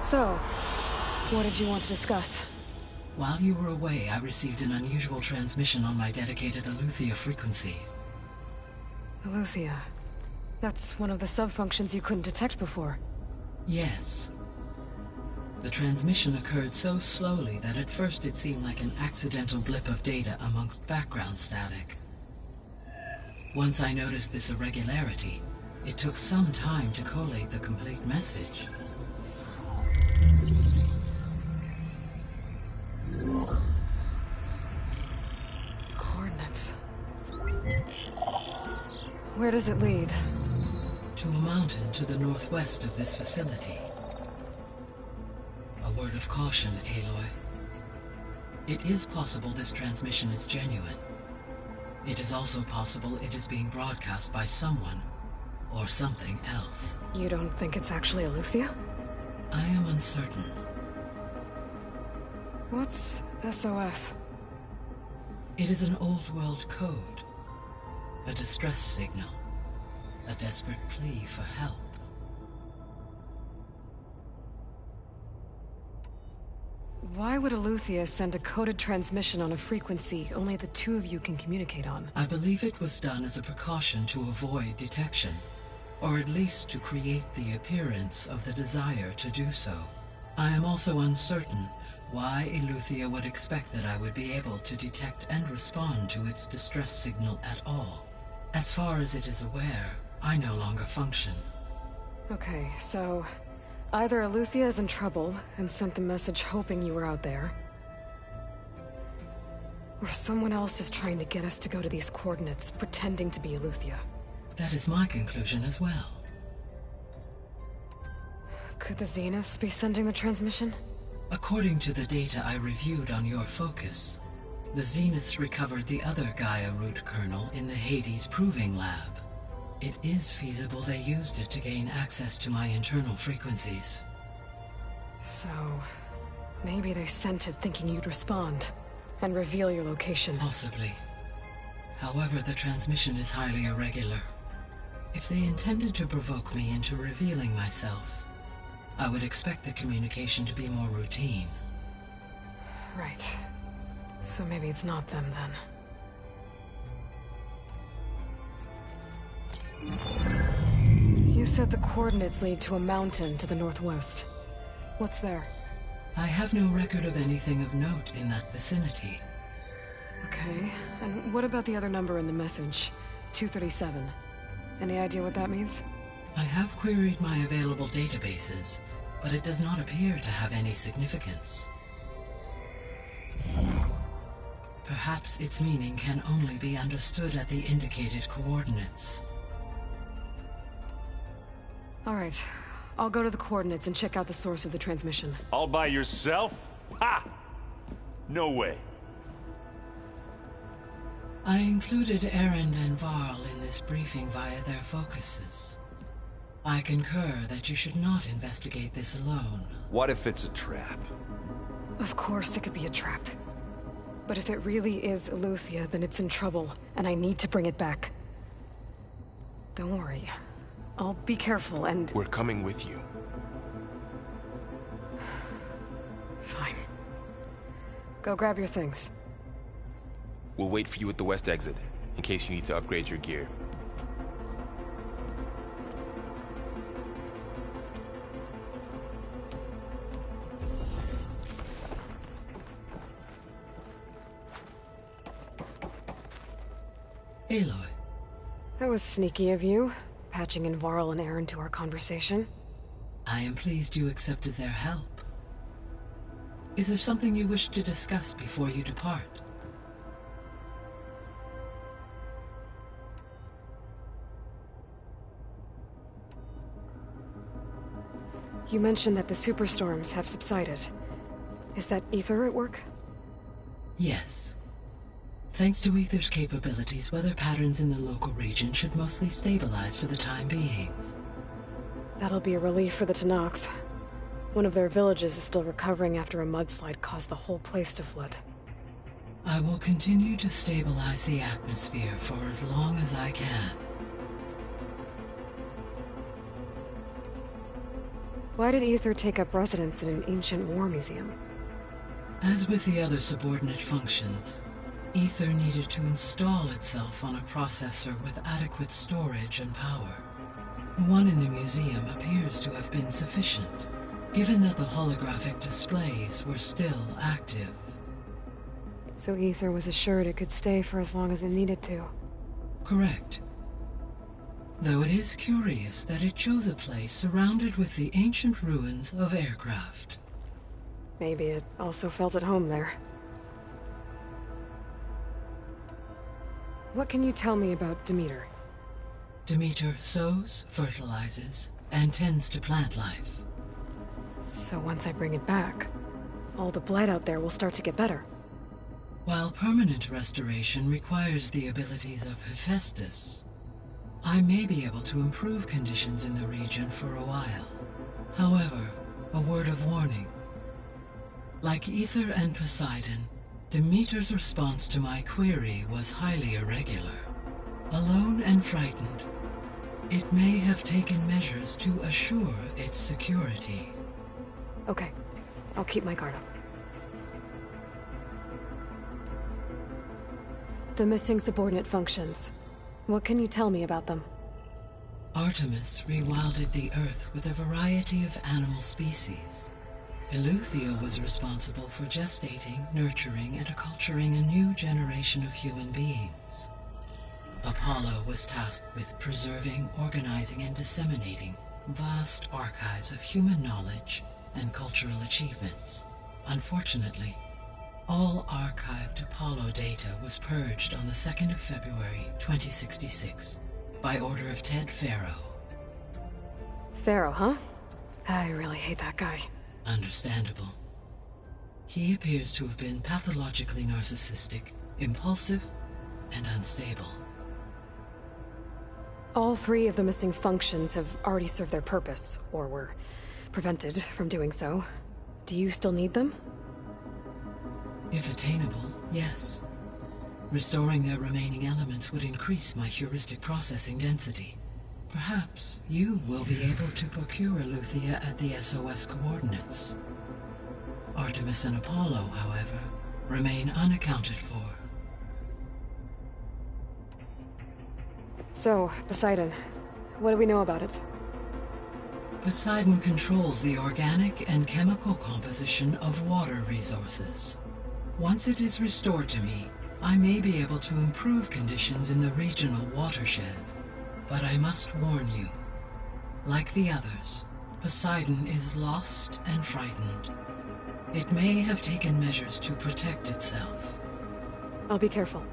So, what did you want to discuss? While you were away, I received an unusual transmission on my dedicated Aletheia frequency. Aletheia. That's one of the sub-functions you couldn't detect before. Yes. The transmission occurred so slowly that at first it seemed like an accidental blip of data amongst background static. Once I noticed this irregularity, it took some time to collate the complete message. Coordinates. Where does it lead? To a mountain to the northwest of this facility. A word of caution, Aloy. It is possible this transmission is genuine. It is also possible it is being broadcast by someone or something else. You don't think it's actually Aletheia? I am uncertain. What's SOS? It is an old-world code. A distress signal. A desperate plea for help. Why would Eleuthia send a coded transmission on a frequency only the two of you can communicate on? I believe it was done as a precaution to avoid detection, or at least to create the appearance of the desire to do so. I am also uncertain why Eleuthia would expect that I would be able to detect and respond to its distress signal at all. As far as it is aware, I no longer function. Okay, so either Eleuthia is in trouble and sent the message hoping you were out there, or someone else is trying to get us to go to these coordinates, pretending to be Eleuthia. That is my conclusion as well. Could the Zeniths be sending the transmission? According to the data I reviewed on your focus, the Zeniths recovered the other Gaia root kernel in the Hades Proving Lab. It is feasible they used it to gain access to my internal frequencies. So, maybe they sent it thinking you'd respond and reveal your location. Possibly. However, the transmission is highly irregular. If they intended to provoke me into revealing myself, I would expect the communication to be more routine. Right. So maybe it's not them then. You said the coordinates lead to a mountain to the northwest. What's there? I have no record of anything of note in that vicinity. Okay, and what about the other number in the message? 237. Any idea what that means? I have queried my available databases, but it does not appear to have any significance. Perhaps its meaning can only be understood at the indicated coordinates. All right. I'll go to the coordinates and check out the source of the transmission. All by yourself? Ha! No way. I included Erend and Varl in this briefing via their focuses. I concur that you should not investigate this alone. What if it's a trap? Of course it could be a trap. But if it really is Eleuthia, then it's in trouble, and I need to bring it back. Don't worry. I'll be careful and... We're coming with you. Fine. Go grab your things. We'll wait for you at the west exit, in case you need to upgrade your gear. Aloy. That was sneaky of you, patching in Varl and Erend to our conversation. I am pleased you accepted their help. Is there something you wish to discuss before you depart? You mentioned that the superstorms have subsided. Is that Aether at work? Yes. Thanks to Aether's capabilities, weather patterns in the local region should mostly stabilize for the time being. That'll be a relief for the Tenakth. One of their villages is still recovering after a mudslide caused the whole place to flood. I will continue to stabilize the atmosphere for as long as I can. Why did Aether take up residence in an ancient war museum? As with the other subordinate functions, Aether needed to install itself on a processor with adequate storage and power. The one in the museum appears to have been sufficient, given that the holographic displays were still active. So Aether was assured it could stay for as long as it needed to. Correct. Though it is curious that it chose a place surrounded with the ancient ruins of aircraft. Maybe it also felt at home there. What can you tell me about Demeter? Demeter sows, fertilizes, and tends to plant life. So once I bring it back, all the blight out there will start to get better. While permanent restoration requires the abilities of Hephaestus, I may be able to improve conditions in the region for a while. However, a word of warning. Like Aether and Poseidon, Demeter's response to my query was highly irregular. Alone and frightened, it may have taken measures to assure its security. Okay, I'll keep my guard up. The missing subordinate functions. What can you tell me about them? Artemis rewilded the Earth with a variety of animal species. Eleuthia was responsible for gestating, nurturing, and acculturating a new generation of human beings. Apollo was tasked with preserving, organizing, and disseminating vast archives of human knowledge and cultural achievements. Unfortunately, all archived Apollo data was purged on the 2nd of February, 2066, by order of Ted Faro. Faro, huh? I really hate that guy. Understandable. He appears to have been pathologically narcissistic, impulsive, and unstable. All 3 of the missing functions have already served their purpose, or were prevented from doing so. Do you still need them? If attainable, yes. Restoring their remaining elements would increase my heuristic processing density. Perhaps you will be able to procure Eleuthia at the SOS coordinates. Artemis and Apollo, however, remain unaccounted for. So, Poseidon, what do we know about it? Poseidon controls the organic and chemical composition of water resources. Once it is restored to me, I may be able to improve conditions in the regional watershed. But I must warn you, like the others, Poseidon is lost and frightened. It may have taken measures to protect itself. I'll be careful.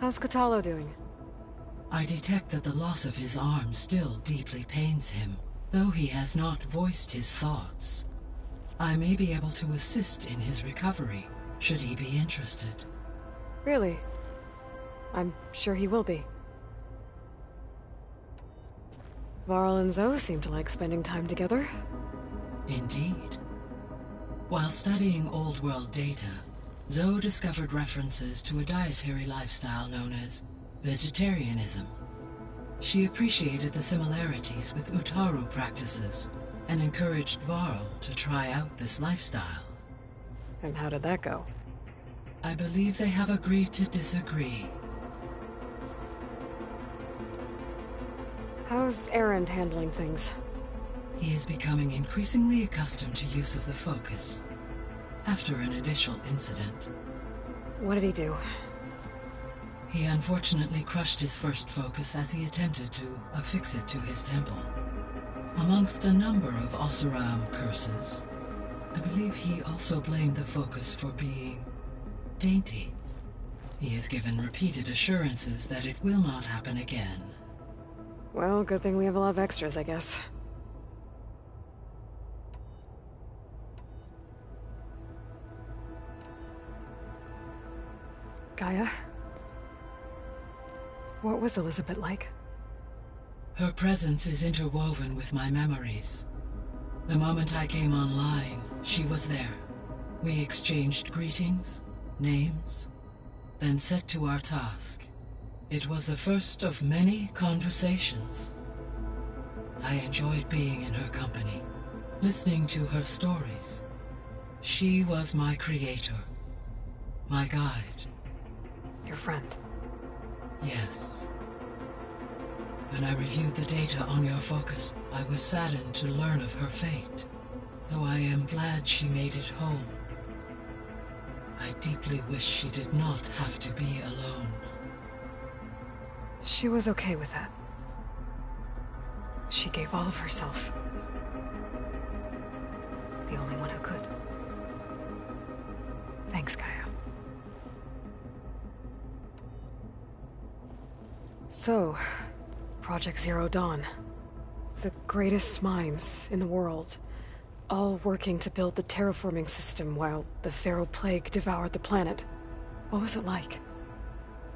How's Kotallo doing? I detect that the loss of his arm still deeply pains him, though he has not voiced his thoughts. I may be able to assist in his recovery, should he be interested. Really? I'm sure he will be. Varl and Zoe seem to like spending time together. Indeed. While studying Old World data, Zoe discovered references to a dietary lifestyle known as vegetarianism. She appreciated the similarities with Utaru practices and encouraged Varl to try out this lifestyle. And how did that go? I believe they have agreed to disagree. How's Erend handling things? He is becoming increasingly accustomed to use of the focus, after an initial incident. What did he do? He unfortunately crushed his first focus as he attempted to affix it to his temple. Amongst a number of Oseram curses, I believe he also blamed the focus for being dainty. He has given repeated assurances that it will not happen again. Well, good thing we have a lot of extras, I guess. Gaia? What was Elizabeth like? Her presence is interwoven with my memories. The moment I came online, she was there. We exchanged greetings, names, then set to our task. It was the first of many conversations. I enjoyed being in her company, listening to her stories. She was my creator, my guide. Your friend? Yes. When I reviewed the data on your focus, I was saddened to learn of her fate, though I am glad she made it home. I deeply wish she did not have to be alone. She was okay with that. She gave all of herself. The only one who could. Thanks, Gaia. So, Project Zero Dawn. The greatest minds in the world, all working to build the terraforming system while the Pharaoh Plague devoured the planet. What was it like?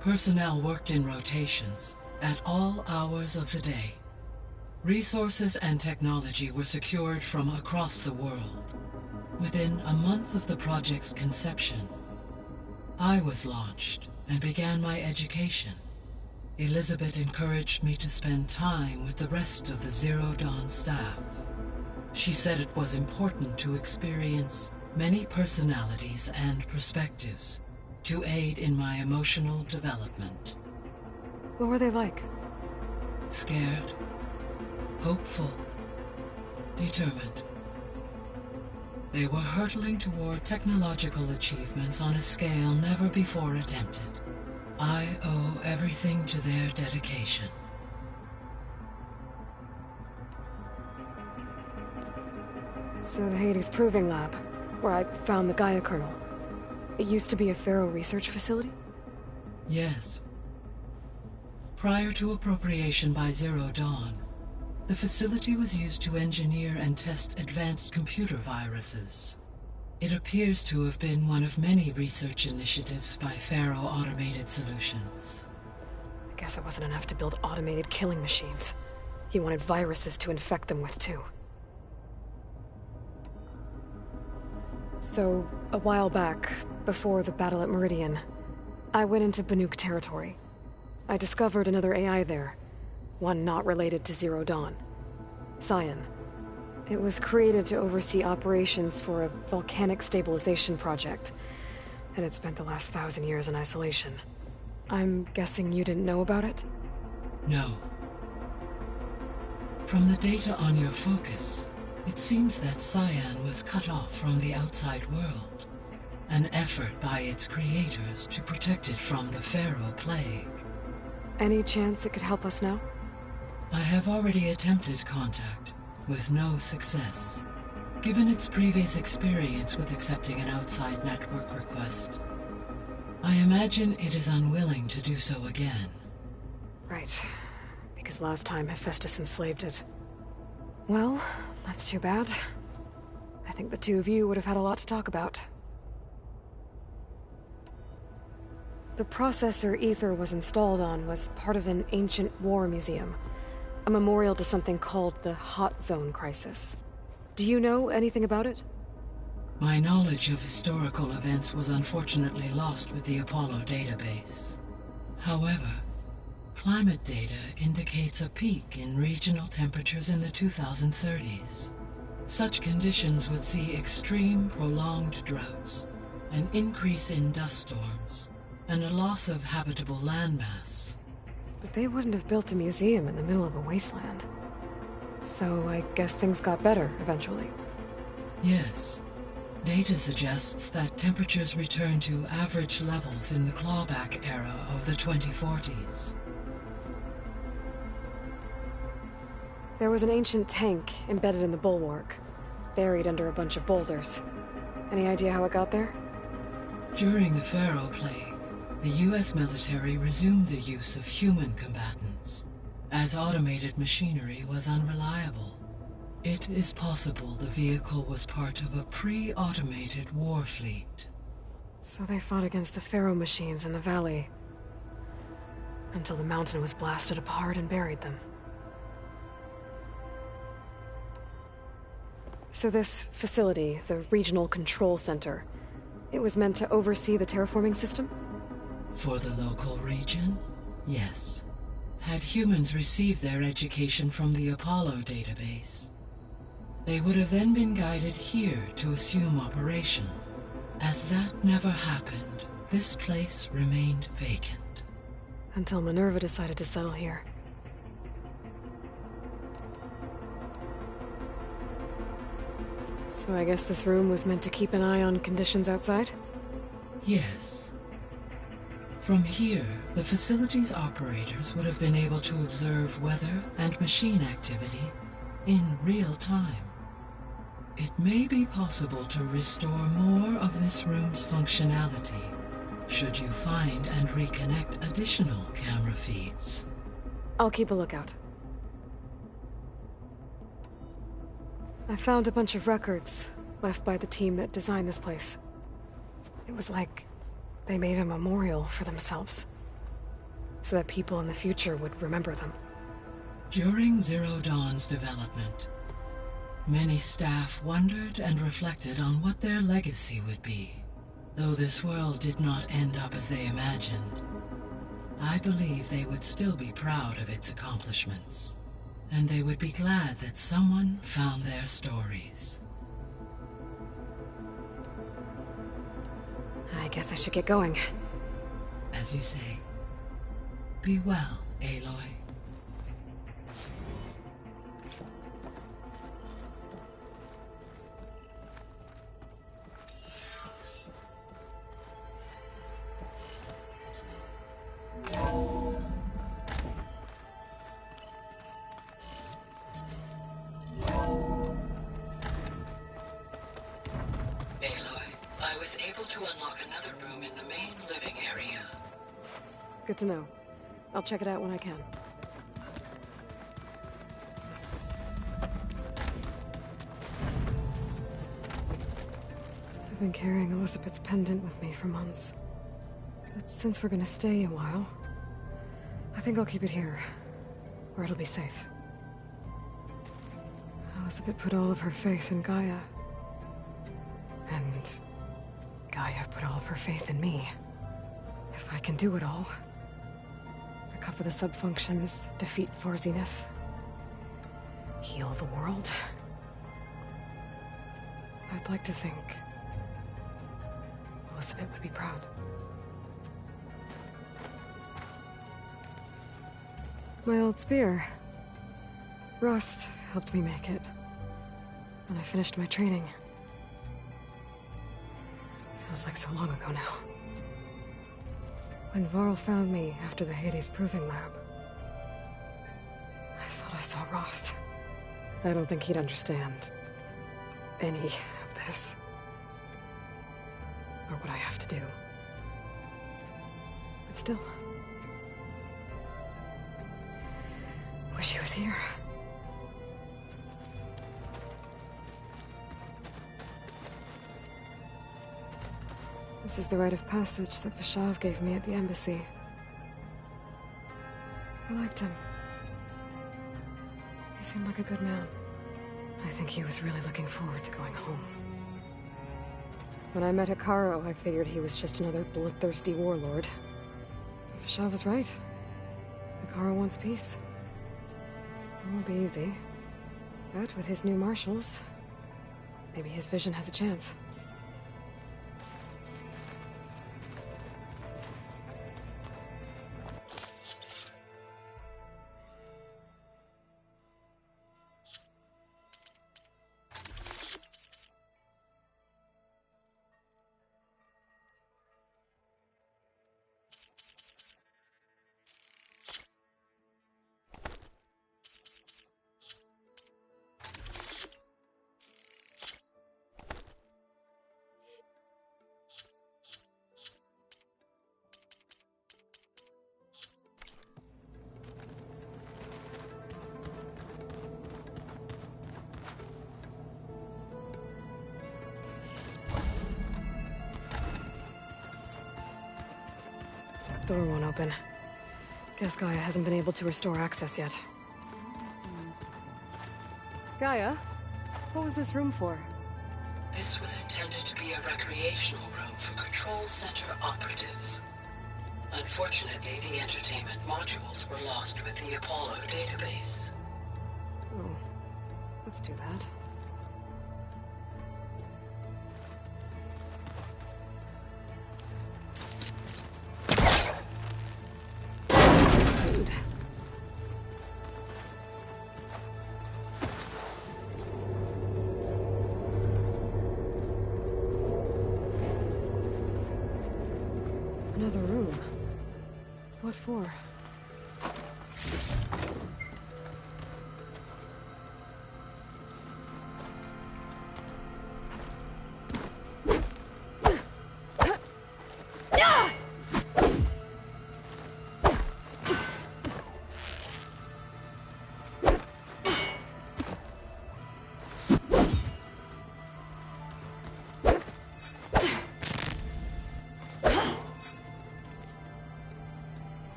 Personnel worked in rotations, at all hours of the day. Resources and technology were secured from across the world. Within a month of the project's conception, I was launched and began my education. Elizabeth encouraged me to spend time with the rest of the Zero Dawn staff. She said it was important to experience many personalities and perspectives to aid in my emotional development. What were they like? Scared, hopeful, determined. They were hurtling toward technological achievements on a scale never before attempted. I owe everything to their dedication. So the Hades Proving Lab, where I found the Gaia kernel. It used to be a Pharaoh research facility? Yes. Prior to appropriation by Zero Dawn, the facility was used to engineer and test advanced computer viruses. It appears to have been one of many research initiatives by Pharaoh Automated Solutions. I guess it wasn't enough to build automated killing machines. He wanted viruses to infect them with, too. So, a while back, before the battle at Meridian, I went into Banuk territory. I discovered another AI there, one not related to Zero Dawn. Cyan. It was created to oversee operations for a volcanic stabilization project, and it spent the last 1,000 years in isolation. I'm guessing you didn't know about it? No. From the data on your focus, it seems that Cyan was cut off from the outside world, an effort by its creators to protect it from the Pharaoh Plague. Any chance it could help us now? I have already attempted contact, with no success. Given its previous experience with accepting an outside network request, I imagine it is unwilling to do so again. Right. Because last time Hephaestus enslaved it. Well, that's too bad. I think the two of you would have had a lot to talk about. The processor Ether was installed on was part of an ancient war museum. A memorial to something called the Hot Zone Crisis. Do you know anything about it? My knowledge of historical events was unfortunately lost with the Apollo database. However, climate data indicates a peak in regional temperatures in the 2030s. Such conditions would see extreme, prolonged droughts, an increase in dust storms, and a loss of habitable landmass. But they wouldn't have built a museum in the middle of a wasteland. So I guess things got better eventually. Yes. Data suggests that temperatures returned to average levels in the clawback era of the 2040s. There was an ancient tank embedded in the bulwark, buried under a bunch of boulders. Any idea how it got there? During the Pharaoh Plague, the U.S. military resumed the use of human combatants, as automated machinery was unreliable. It is possible the vehicle was part of a pre-automated war fleet. So they fought against the Pharaoh machines in the valley, until the mountain was blasted apart and buried them. So this facility, the Regional Control Center, it was meant to oversee the terraforming system? For the local region, yes. Had humans received their education from the Apollo database, they would have then been guided here to assume operation. As that never happened, this place remained vacant. Until Minerva decided to settle here. So I guess this room was meant to keep an eye on conditions outside? Yes. From here, the facility's operators would have been able to observe weather and machine activity in real time. It may be possible to restore more of this room's functionality, should you find and reconnect additional camera feeds. I'll keep a lookout. I found a bunch of records left by the team that designed this place. It was like they made a memorial for themselves, so that people in the future would remember them. During Zero Dawn's development, many staff wondered and reflected on what their legacy would be. Though this world did not end up as they imagined, I believe they would still be proud of its accomplishments. And they would be glad that someone found their stories. I guess I should get going. As you say, be well, Aloy. Good to know. I'll check it out when I can. I've been carrying Elizabeth's pendant with me for months. But since we're gonna stay a while, I think I'll keep it here, where it'll be safe. Elizabeth put all of her faith in Gaia. And Gaia put all of her faith in me. If I can do it all, recover the subfunctions, defeat Thor Zenith, heal the world, I'd like to think Elizabeth would be proud. My old spear. Rust helped me make it when I finished my training. Feels like so long ago now. When Varl found me after the Hades Proving Lab, I thought I saw Rost. I don't think he'd understand any of this. Or what I have to do. But still, wish he was here. This is the rite of passage that Vashav gave me at the embassy. I liked him. He seemed like a good man. I think he was really looking forward to going home. When I met Hekarro, I figured he was just another bloodthirsty warlord. But Vashav was right. Hekarro wants peace. It won't be easy. But with his new marshals, maybe his vision has a chance. Door won't open. Guess Gaia hasn't been able to restore access yet. Gaia, what was this room for? This was intended to be a recreational room for Control Center operatives. Unfortunately, the entertainment modules were lost with the Apollo database. Oh, that's too bad. Another room. What for?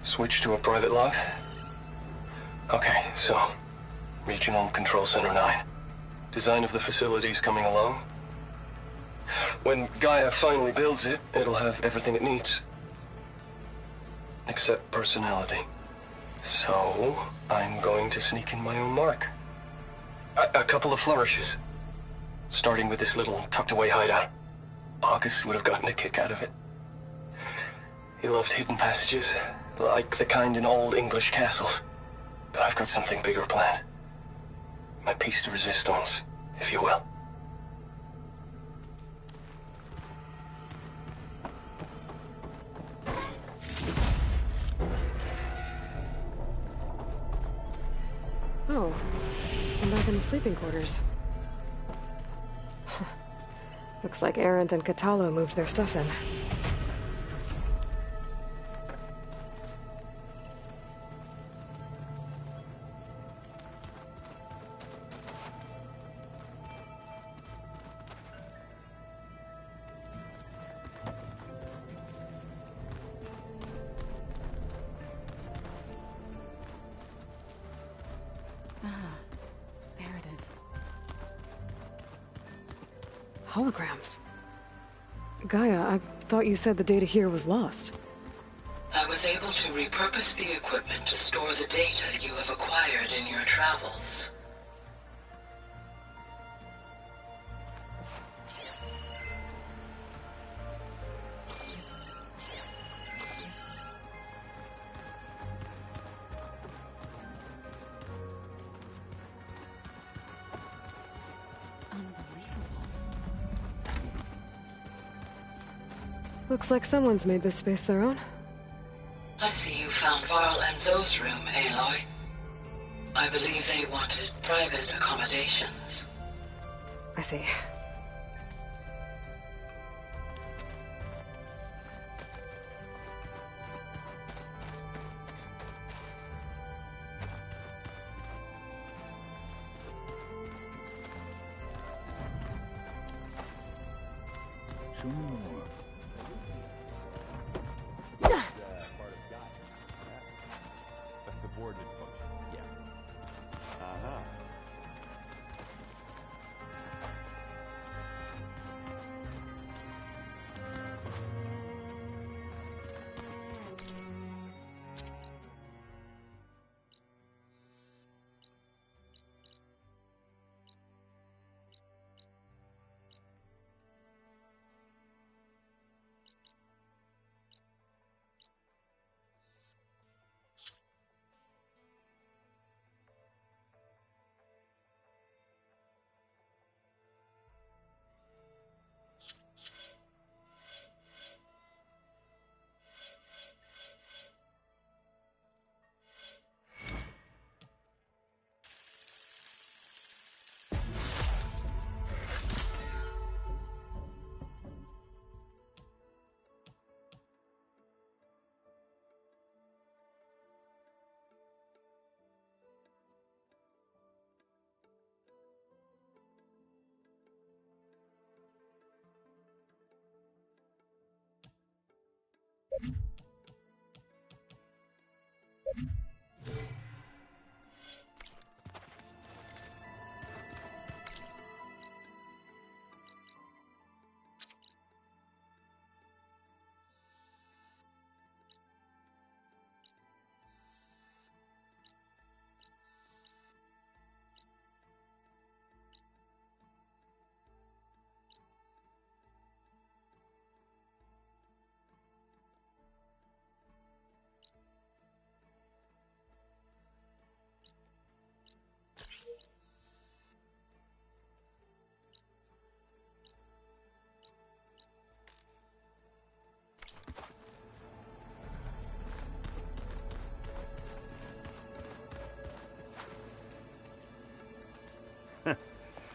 Switch to a private log? Okay, so... Regional Control Center 9. Design of the facilities coming along? When Gaia finally builds it, it'll have everything it needs. Except personality. So, I'm going to sneak in my own mark. A couple of flourishes. Starting with this little tucked-away hideout. August would have gotten a kick out of it. He loved hidden passages, like the kind in old English castles. But I've got something bigger planned. My piece de resistance, if you will. Oh, I'm back in the sleeping quarters. Looks like Erend and Kotallo moved their stuff in. Holograms. Gaia, I thought you said the data here was lost. I was able to repurpose the equipment to store the data you have acquired in your travels. Looks like someone's made this space their own. I see you found Varl and Zoe's room, Aloy. I believe they wanted private accommodations. I see. Show me more. A subordinate function. Yeah. Uh-huh.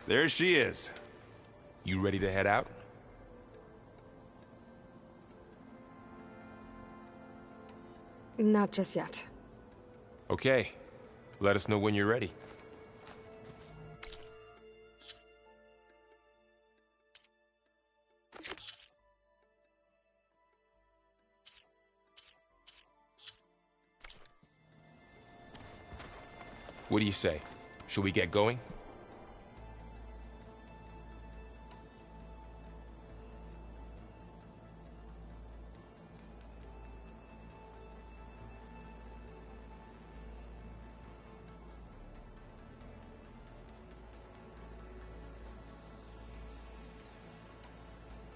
There she is. You ready to head out? Not just yet. Okay. Let us know when you're ready. What do you say? Should we get going?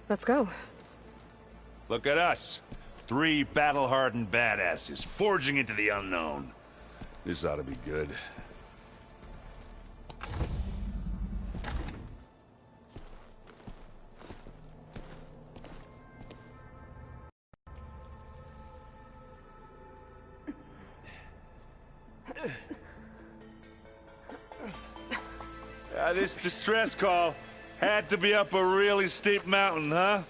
Let's go. Look at us. 3 battle-hardened badasses forging into the unknown. This ought to be good. This distress call had to be up a really steep mountain, huh?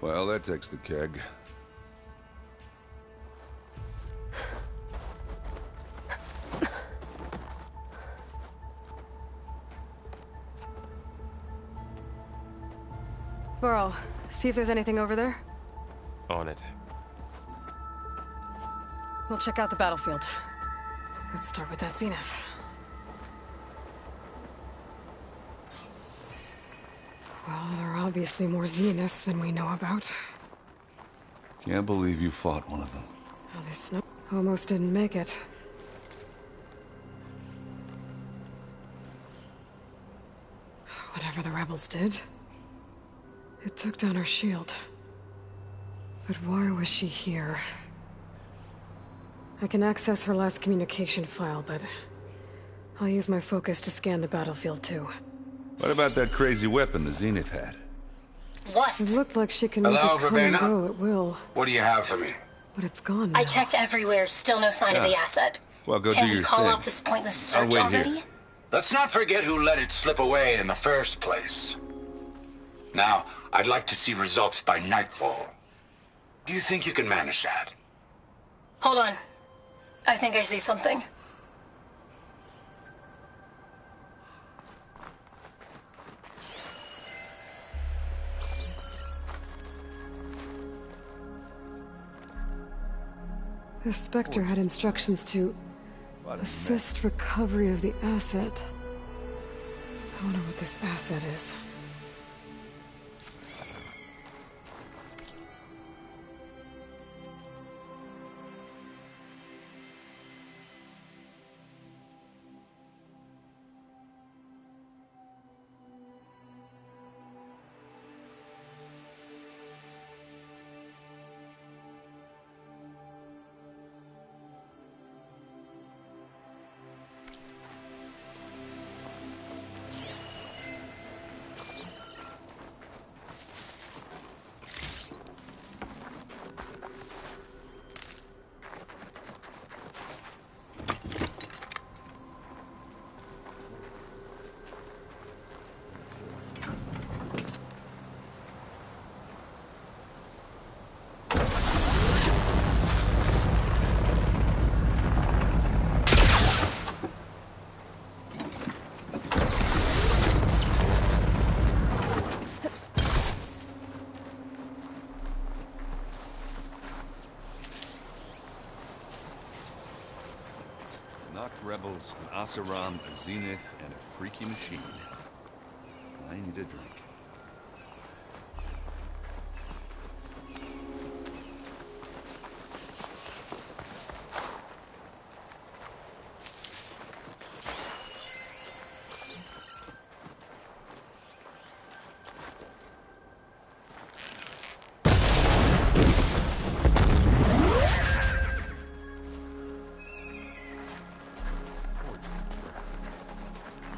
Well, that takes the keg. Burrow, see if there's anything over there. On it. We'll check out the battlefield. Let's start with that zenith. Well, there are obviously more zeniths than we know about. Can't believe you fought one of them. Oh, this snow almost didn't make it. Whatever the rebels did, it took down her shield. But why was she here? I can access her last communication file, but I'll use my focus to scan the battlefield too. What about that crazy weapon the Zenith had? What? It looked like she can Hello, make it come and Verbena? go at will. What do you have for me? But it's gone now. I checked everywhere, still no sign of the asset. Well, go Can do we your call thing. off this pointless I'll search wait already? here. Let's not forget who let it slip away in the first place. Now, I'd like to see results by nightfall. Do you think you can manage that? Hold on. I think I see something. The Spectre had instructions to assist recovery of the asset. I wonder what this asset is. Rebels, an Oseram, a Zenith, and a freaky machine. I need a drink.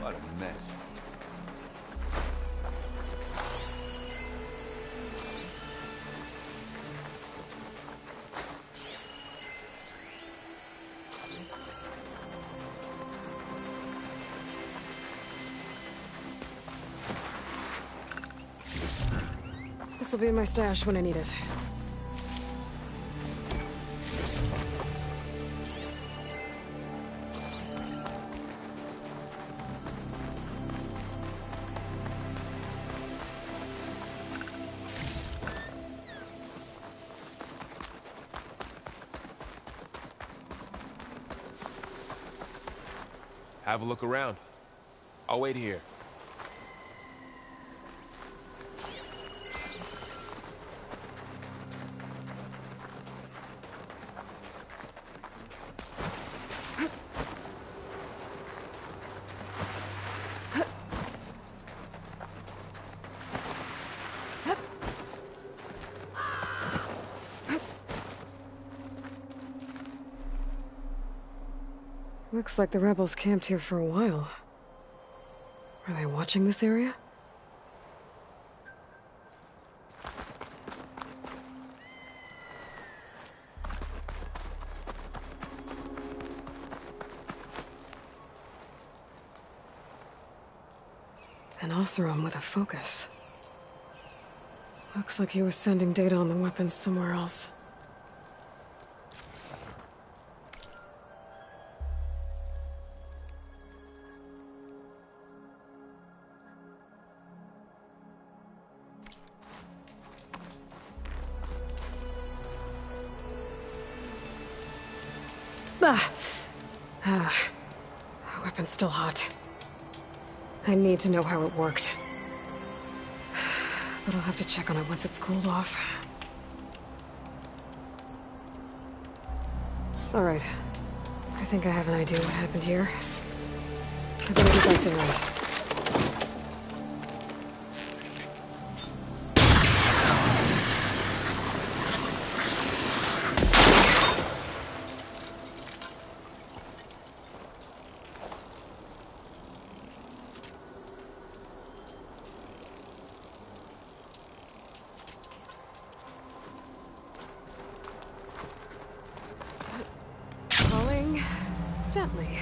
What a mess. This'll be in my stash when I need it. Have a look around. I'll wait here. Looks like the rebels camped here for a while. Are they watching this area? An Oseram with a focus. Looks like he was sending data on the weapons somewhere else. The weapon's still hot. I need to know how it worked. But I'll have to check on it once it's cooled off. Alright. I think I have an idea what happened here. I better get back to Erend. Gently.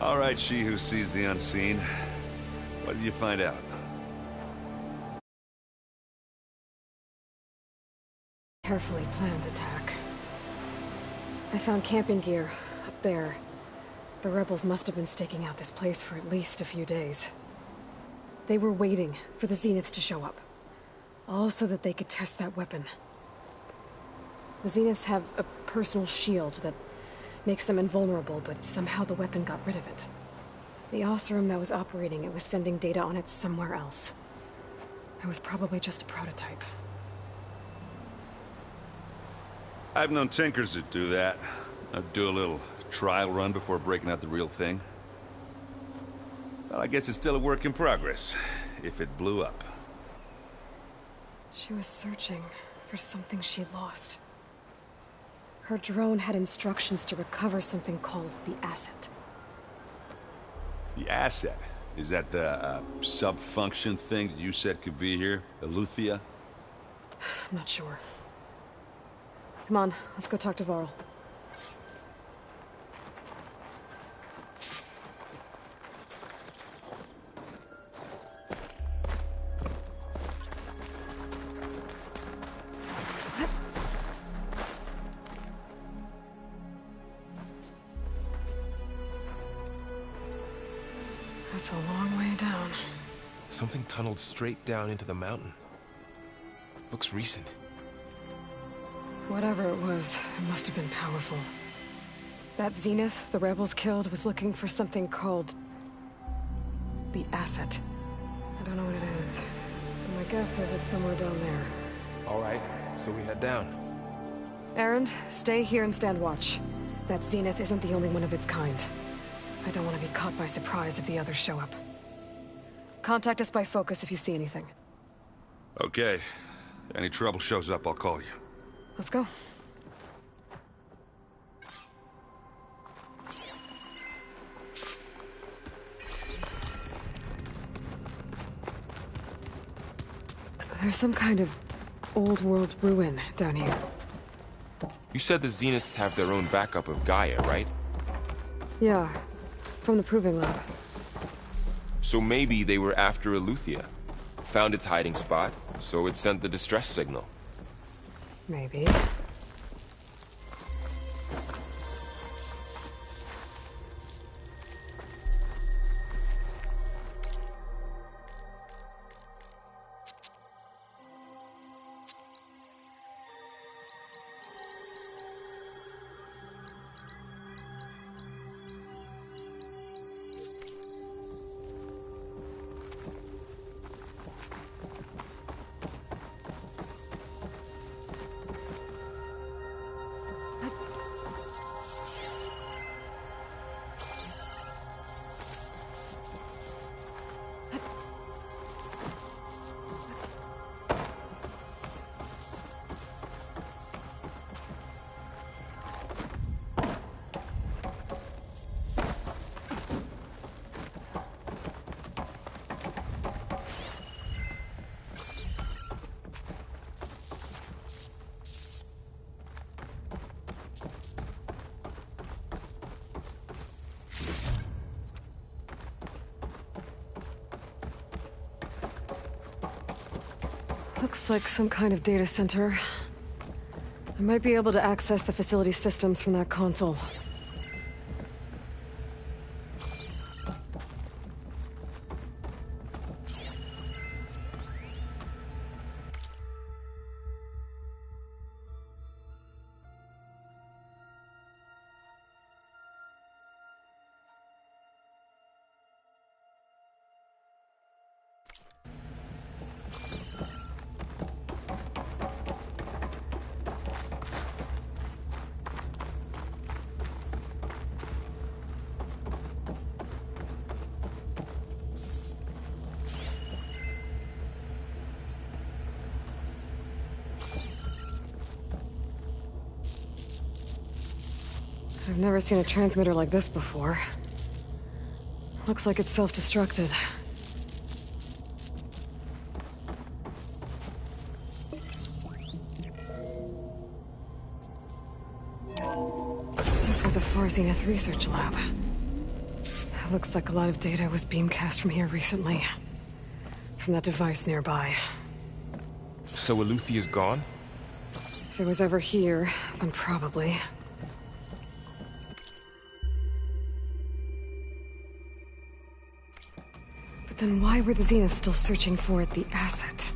All right, she who sees the unseen. What did you find out? Carefully planned attack. I found camping gear up there. The rebels must have been staking out this place for at least a few days. They were waiting for the Zeniths to show up. All so that they could test that weapon. The Zeniths have a personal shield that makes them invulnerable, but somehow the weapon got rid of it. The Oseram that was operating it was sending data on it somewhere else. It was probably just a prototype. I've known tinkers that do that. I'd do a little trial run before breaking out the real thing. Well, I guess it's still a work in progress, if it blew up. She was searching for something she lost. Her drone had instructions to recover something called the Asset. The Asset? Is that the sub-function thing that you said could be here? Eleuthia? I'm not sure. Come on, let's go talk to Varl. That's a long way down. Something tunneled straight down into the mountain. Looks recent. Whatever it was, it must have been powerful. That Zenith the rebels killed was looking for something called the Asset. I don't know what it is. But my guess is it's somewhere down there. All right, so we head down. Erend, stay here and stand watch. That Zenith isn't the only one of its kind. I don't want to be caught by surprise if the others show up. Contact us by focus if you see anything. Okay. Any trouble shows up, I'll call you. Let's go. There's some kind of old-world ruin down here. You said the Zeniths have their own backup of Gaia, right? Yeah, from the Proving Lab. So maybe they were after Eleuthia. Found its hiding spot, so it sent the distress signal. Maybe. Looks like some kind of data center. I might be able to access the facility systems from that console. I've never seen a transmitter like this before. Looks like it's self-destructed. This was a Far Zenith research lab. Looks like a lot of data was beamcast from here recently. From that device nearby. So Aleuthia's gone? If it was ever here, then probably. But then why were the Zeniths still searching for the asset?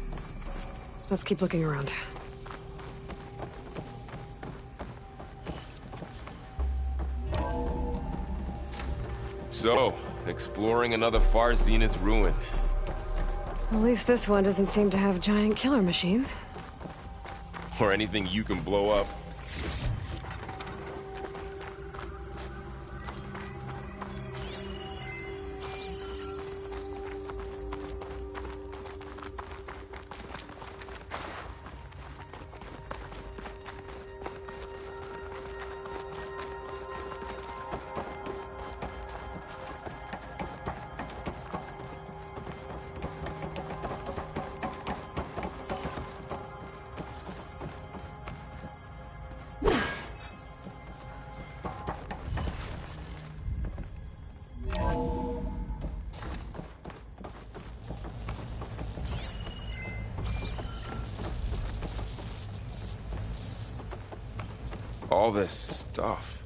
Let's keep looking around. So, exploring another Far Zenith ruin. At least this one doesn't seem to have giant killer machines. Or anything you can blow up. All this stuff.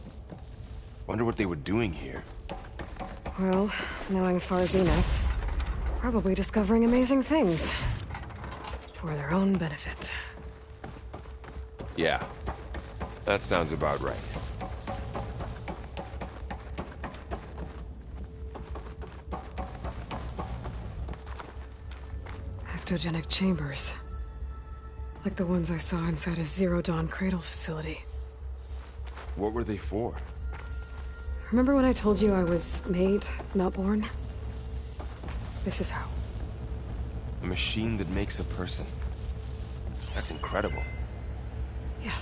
Wonder what they were doing here. Well, knowing Far Zenith, probably discovering amazing things. For their own benefit. Yeah, that sounds about right. Ectogenic chambers. Like the ones I saw inside a Zero Dawn cradle facility. What were they for? Remember when I told you I was made, not born? This is how. A machine that makes a person. That's incredible. Yeah.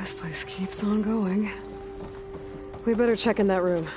This place keeps on going. We better check in that room.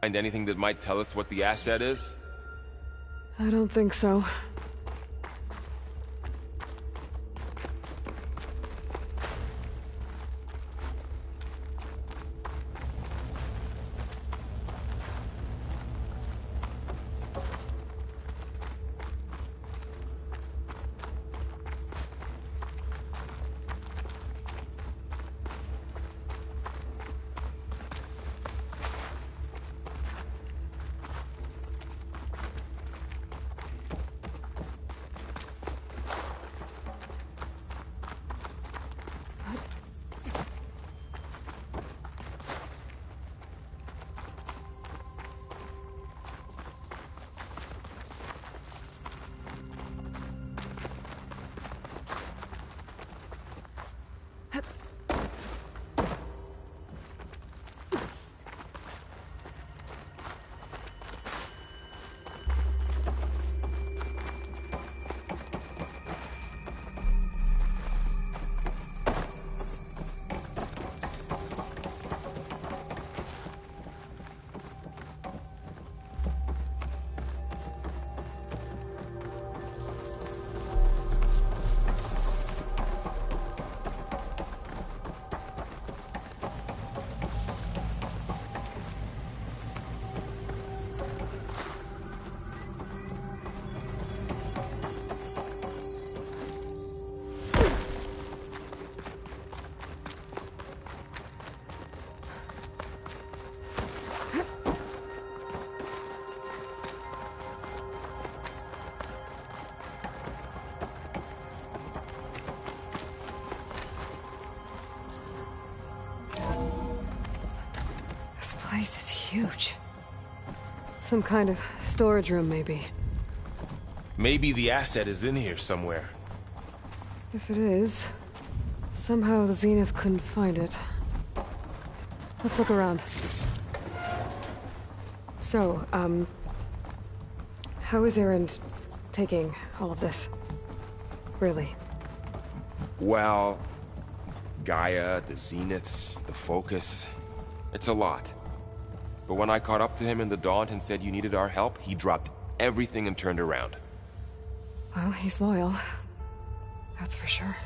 Find anything that might tell us what the asset is? I don't think so. This place is huge. Some kind of storage room, maybe. Maybe the asset is in here somewhere. If it is, somehow the Zenith couldn't find it. Let's look around. So, how is Erend taking all of this? Really? Well, Gaia, the Zeniths, the Focus. It's a lot. But when I caught up to him in the Daunt and said you needed our help, he dropped everything and turned around. Well, he's loyal. That's for sure.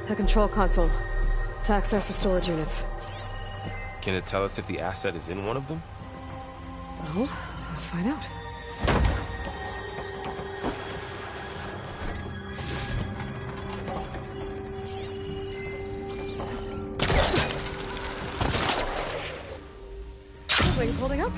A control console to access the storage units. Can it tell us if the asset is in one of them? Well, let's find out. Wings holding up?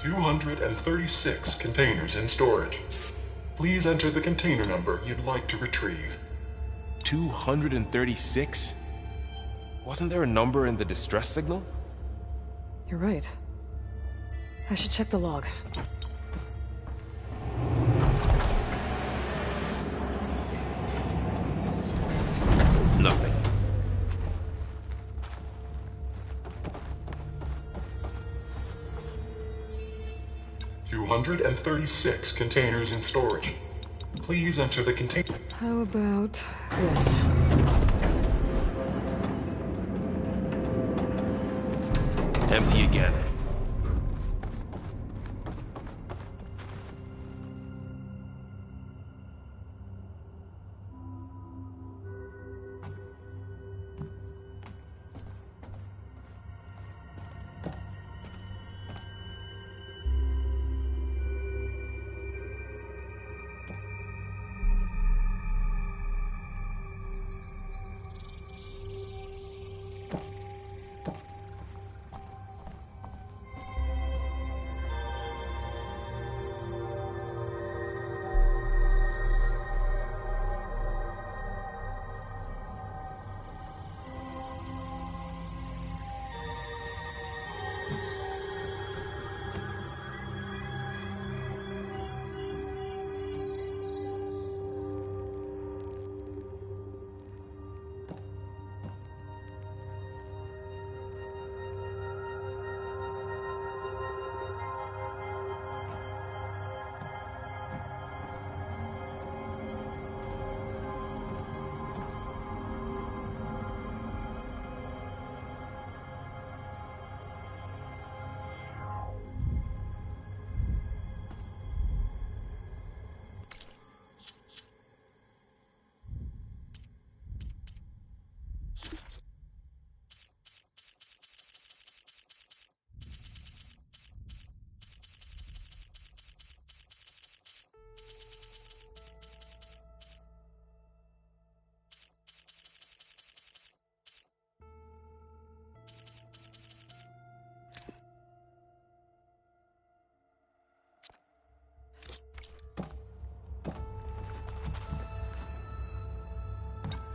236 containers in storage. Please enter the container number you'd like to retrieve. 236? Wasn't there a number in the distress signal? You're right. I should check the log. Nothing. $236 containers in storage. Please enter the container. How about this? Empty again.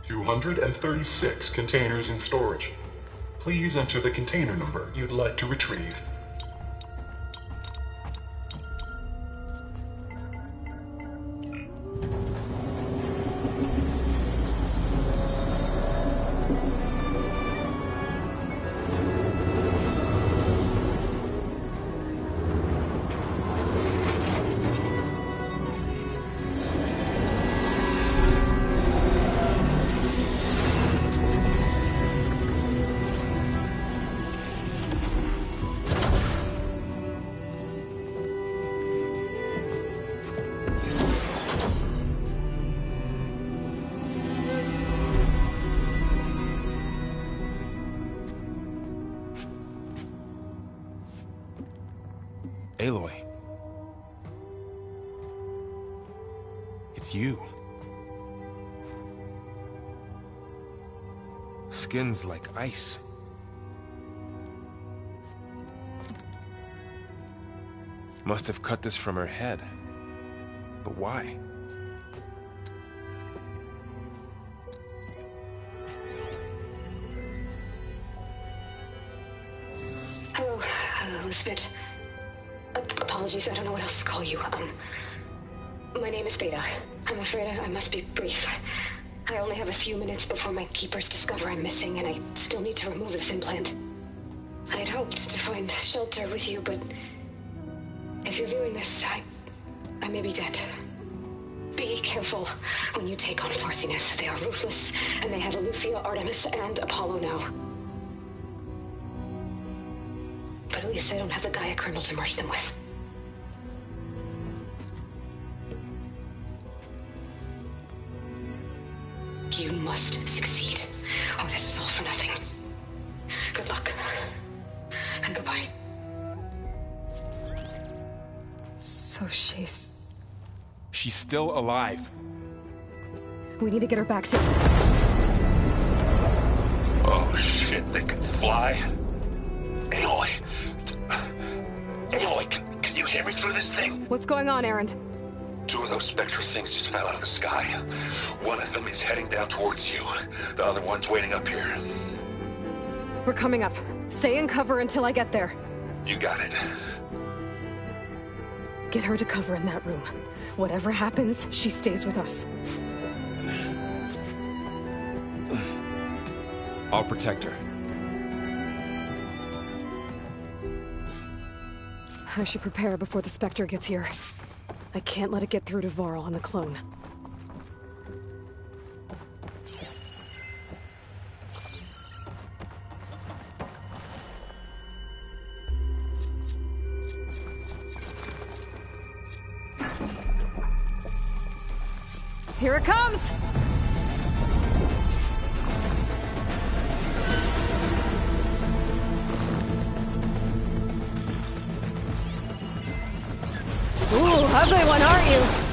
$236 containers in storage. Please enter the container number you'd like to retrieve. Aloy. It's you. Skin's like ice. Must have cut this from her head. But why? Hello, Elizabeth. Apologies, I don't know what else to call you. My name is Beta. I'm afraid I must be brief. I only have a few minutes before my keepers discover I'm missing, and I still need to remove this implant. I had hoped to find shelter with you, but if you're viewing this, I may be dead. Be careful when you take on Farsineth. They are ruthless, and they have Aletheia, Artemis, and Apollo now. But at least I don't have the Gaia kernel to merge them with. You must succeed, or this was all for nothing. Good luck. And goodbye. So she's still alive. We need to get her back to... Oh shit, they can fly? Aloy! Aloy, You hear me through this thing? What's going on, Erend? 2 of those spectral things just fell out of the sky. One of them is heading down towards you. The other one's waiting up here. We're coming up. Stay in cover until I get there. You got it. Get her to cover in that room. Whatever happens, she stays with us. I'll protect her. I should prepare before the Spectre gets here. I can't let it get through to Varl and the clone. Here it comes! Ooh, ugly one, aren't you?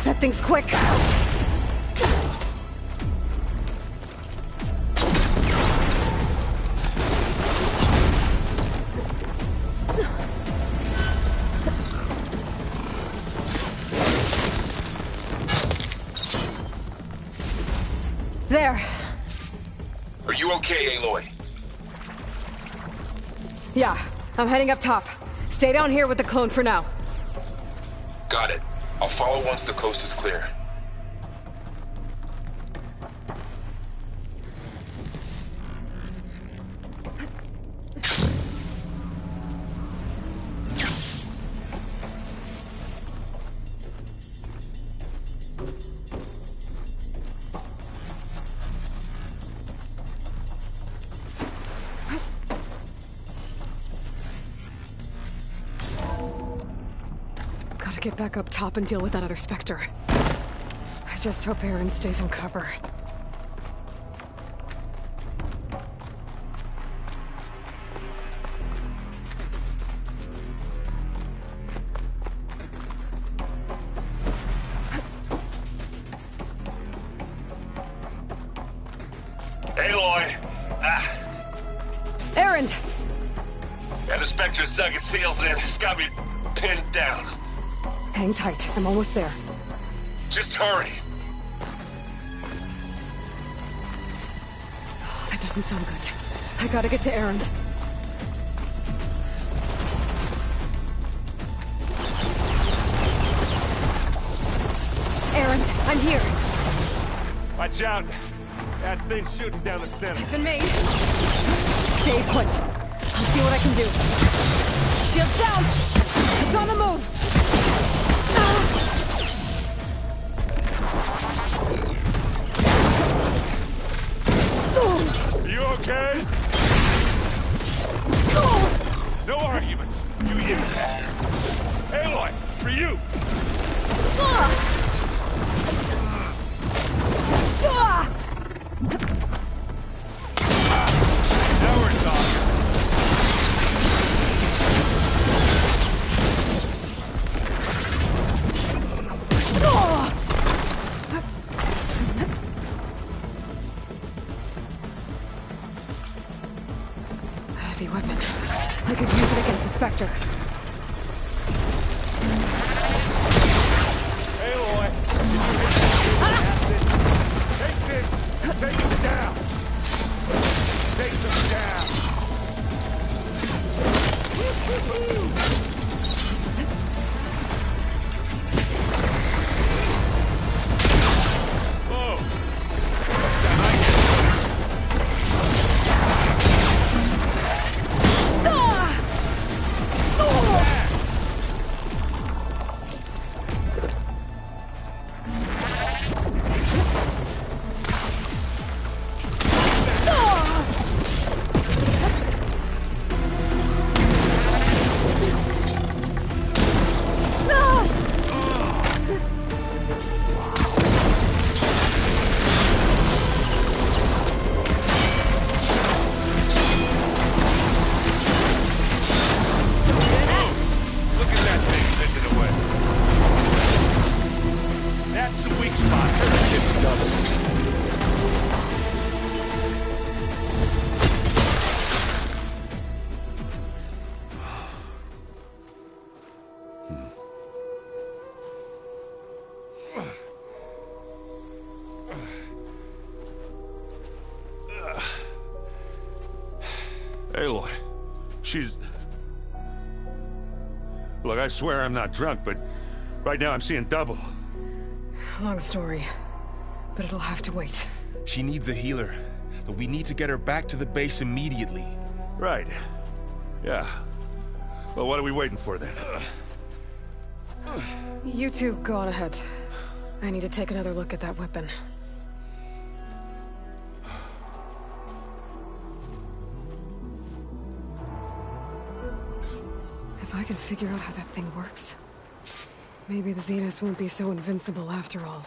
That thing's quick. There. Are you okay, Aloy? Yeah, I'm heading up top. Stay down here with the clone for now. Got it. I'll follow once the coast is clear. Get back up top and deal with that other Spectre. I just hope Erend stays in cover. Aloy! Erend! Yeah, the Spectre's dug its heels in. It's got me pinned down. Hang tight. I'm almost there. Just hurry. Oh, that doesn't sound good. I gotta get to Erend. Erend, I'm here. Watch out. That thing's shooting down the center. It's been me. Stay put. I'll see what I can do. Shields down. It's on the move. okay? No arguments. You use it. Aloy, for you. Now we're talking. A heavy weapon. I could use it against the Spectre. Aloy, take this and take them down. Take them down. Whoa. Look at that thing fizzing away. That's the weak spot. It's double. Aloy, she's... Look, I swear I'm not drunk, but right now I'm seeing double. Long story, but it'll have to wait. She needs a healer, but we need to get her back to the base immediately. Right. Yeah. Well, what are we waiting for then? You two go on ahead. I need to take another look at that weapon. If I can figure out how that thing works, maybe the Zeniths won't be so invincible after all.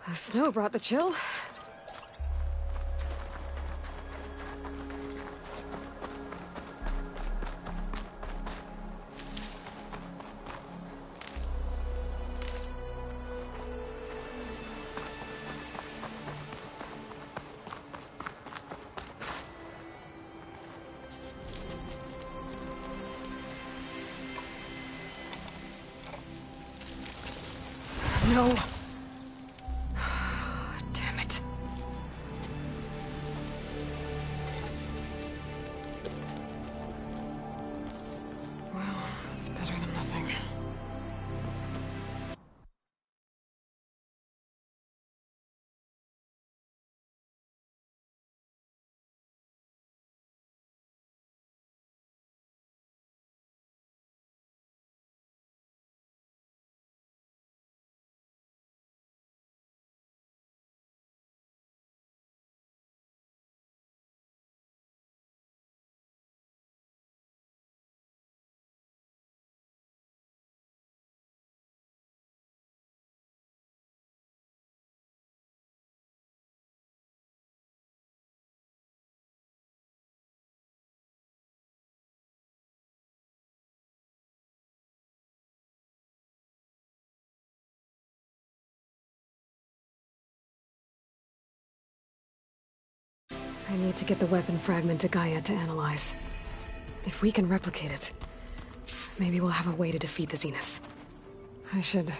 The snow brought the chill. No. Damn it. Well, it's better than nothing. I need to get the weapon fragment to Gaia to analyze. If we can replicate it, maybe we'll have a way to defeat the Zeniths. I should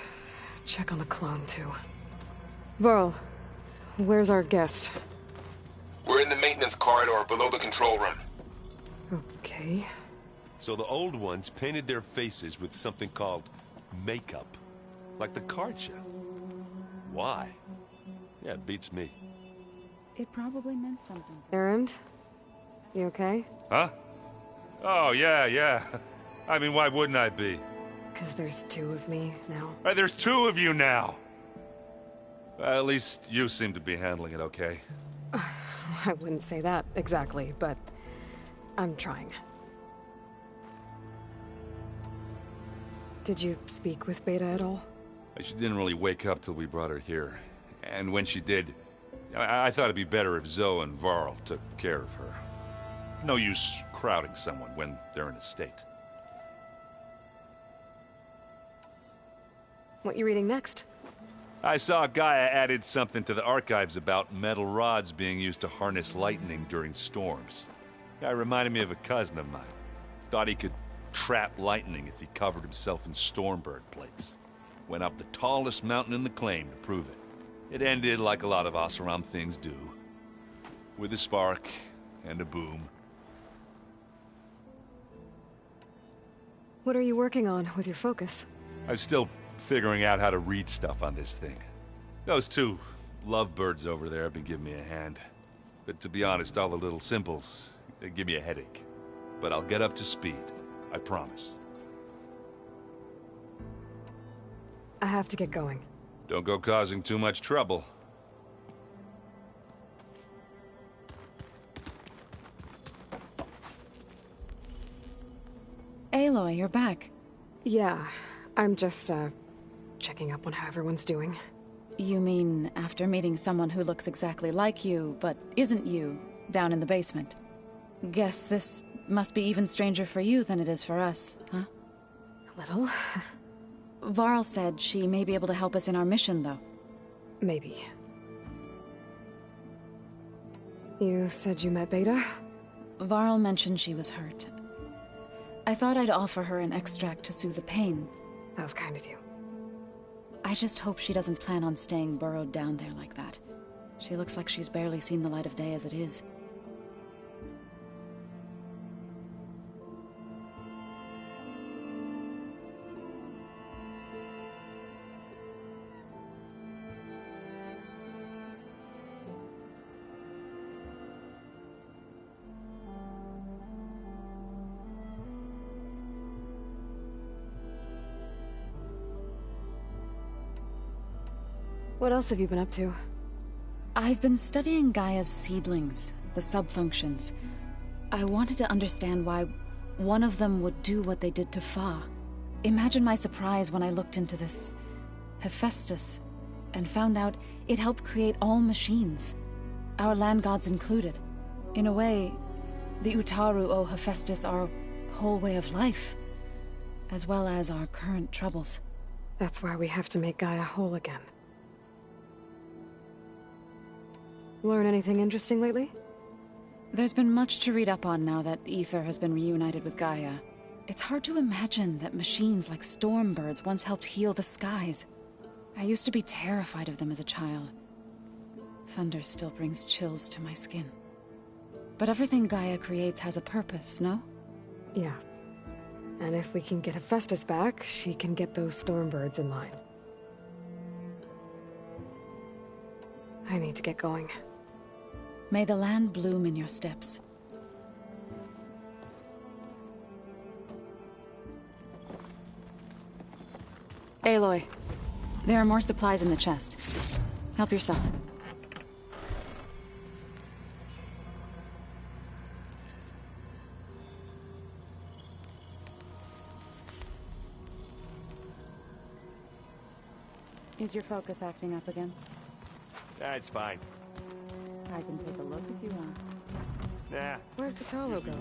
check on the clone, too. Varl, where's our guest? We're in the maintenance corridor below the control room. Okay. So the old ones painted their faces with something called makeup. Like the card show. Why? Yeah, it beats me. It probably meant something. Erend? You okay? Huh? Oh, yeah. I mean, why wouldn't I be? 'Cause there's two of me now. There's two of you now! At least you seem to be handling it okay. I wouldn't say that exactly, but I'm trying. Did you speak with Beta at all? She didn't really wake up till we brought her here. And when she did, I thought it'd be better if Zoe and Varl took care of her. No use crowding someone when they're in a state. What you reading next? I saw Gaia added something to the archives about metal rods being used to harness lightning during storms. Guy reminded me of a cousin of mine. Thought he could trap lightning if he covered himself in Stormbird plates. Went up the tallest mountain in the claim to prove it. It ended like a lot of Oseram things do. With a spark and a boom. What are you working on with your focus? I'm still figuring out how to read stuff on this thing. Those two lovebirds over there have been giving me a hand. But to be honest, all the little symbols, they give me a headache. But I'll get up to speed. I promise. I have to get going. Don't go causing too much trouble. Aloy, you're back. Yeah, I'm just, checking up on how everyone's doing. You mean after meeting someone who looks exactly like you, but isn't you, down in the basement? Guess this must be even stranger for you than it is for us, huh? A little. Varl said she may be able to help us in our mission, though. Maybe. You said you met Beta? Varl mentioned she was hurt. I thought I'd offer her an extract to soothe the pain. That was kind of you. I just hope she doesn't plan on staying burrowed down there like that. She looks like she's barely seen the light of day as it is. What else have you been up to? I've been studying Gaia's seedlings, the subfunctions. I wanted to understand why one of them would do what they did to Fa. Imagine my surprise when I looked into this Hephaestus and found out it helped create all machines, our land gods included. In a way, the Utaru owe Hephaestus our whole way of life, as well as our current troubles. That's why we have to make Gaia whole again. Learn anything interesting lately? There's been much to read up on now that Aether has been reunited with Gaia. It's hard to imagine that machines like Stormbirds once helped heal the skies. I used to be terrified of them as a child. Thunder still brings chills to my skin. But everything Gaia creates has a purpose, no? Yeah. And if we can get Hephaestus back, she can get those Stormbirds in line. I need to get going. May the land bloom in your steps. Aloy, there are more supplies in the chest. Help yourself. Is your focus acting up again? That's fine. I can take a look if you want. Nah. Where'd Kotallo go?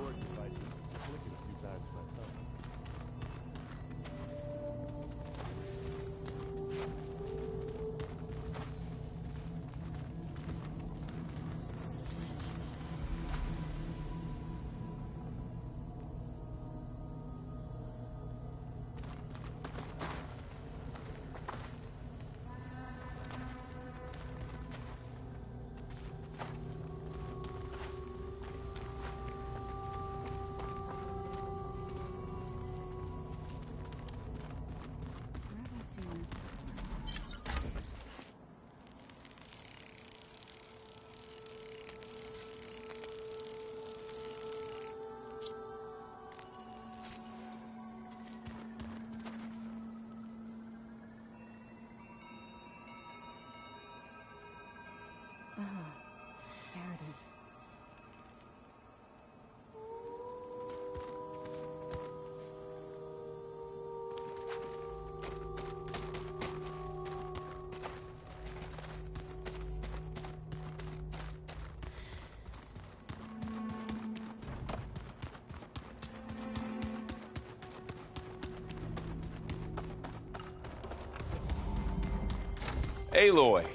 Aloy!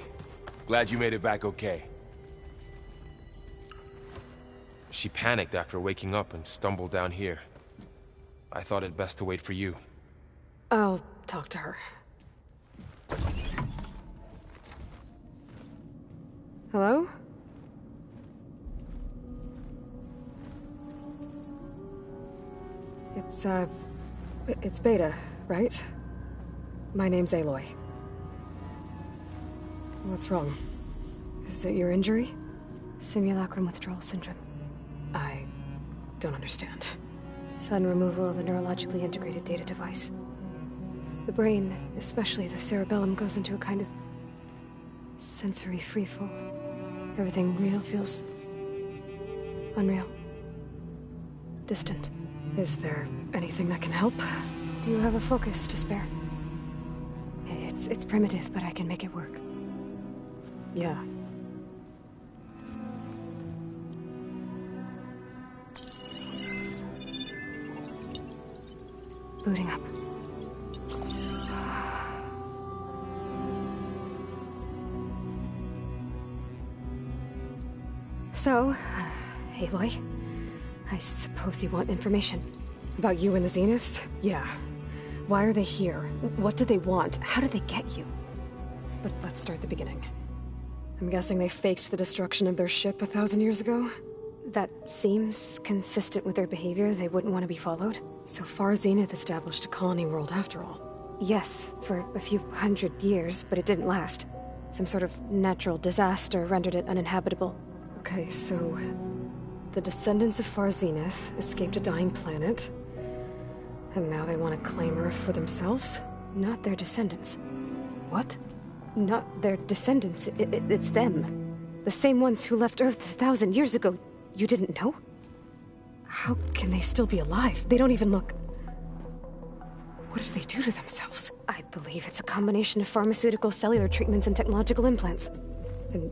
Glad you made it back okay. She panicked after waking up and stumbled down here. I thought it best to wait for you. I'll talk to her. Hello? It's Beta, right? My name's Aloy. What's wrong? Is it your injury? Simulacrum withdrawal syndrome. I don't understand. Sudden removal of a neurologically integrated data device. The brain, especially the cerebellum, goes into a kind of sensory freefall. Everything real feels unreal. Distant. Is there anything that can help? Do you have a focus to spare? It's primitive, but I can make it work. Yeah. Booting up. So, Aloy, I suppose you want information. About you and the Zeniths? Yeah. Why are they here? What do they want? How did they get you? But let's start at the beginning. I'm guessing they faked the destruction of their ship 1,000 years ago? That seems consistent with their behavior. They wouldn't want to be followed. So far, Zenith established a colony world after all. Yes, for a few hundred years, but it didn't last. Some sort of natural disaster rendered it uninhabitable. Okay, so the descendants of Far Zenith escaped a dying planet, and now they want to claim Earth for themselves? Not their descendants. What? Not their descendants. It's them. The same ones who left Earth 1,000 years ago. You didn't know? How can they still be alive? They don't even look... What did they do to themselves? I believe it's a combination of pharmaceutical, cellular treatments, and technological implants.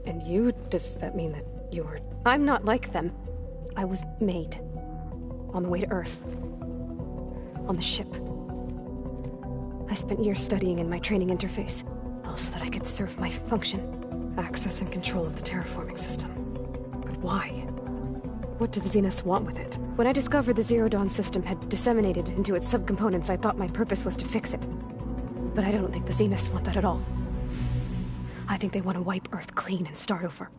And you? Does that mean that you're... I'm not like them. I was made. On the way to Earth. On the ship. I spent years studying in my training interface, all so that I could serve my function. Access and control of the terraforming system. But why? What do the Zeniths want with it? When I discovered the Zero Dawn system had disseminated into its subcomponents, I thought my purpose was to fix it. But I don't think the Zeniths want that at all. I think they want to wipe Earth clean and start over.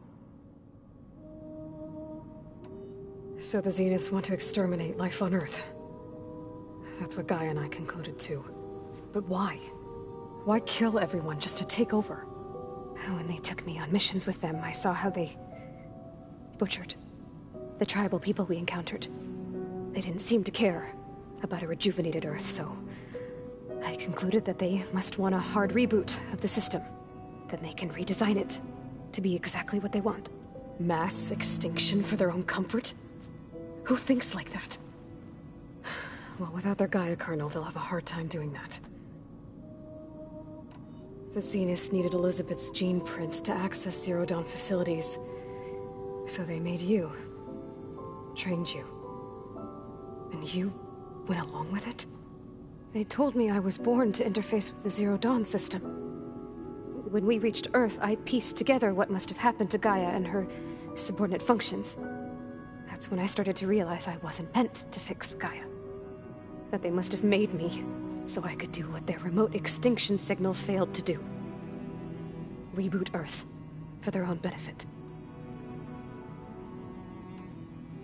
So the Zeniths want to exterminate life on Earth. That's what Gaia and I concluded too. But why? Why kill everyone just to take over? When they took me on missions with them, I saw how they butchered the tribal people we encountered. They didn't seem to care about a rejuvenated Earth, so I concluded that they must want a hard reboot of the system. Then they can redesign it to be exactly what they want. Mass extinction for their own comfort? Who thinks like that? Well, without their Gaia kernel, they'll have a hard time doing that. The Zeniths needed Elizabeth's gene print to access Zero Dawn facilities. So they made you. Trained you. And you went along with it? They told me I was born to interface with the Zero Dawn system. When we reached Earth, I pieced together what must have happened to Gaia and her subordinate functions. That's when I started to realize I wasn't meant to fix Gaia. That they must have made me so I could do what their remote extinction signal failed to do. Reboot Earth for their own benefit.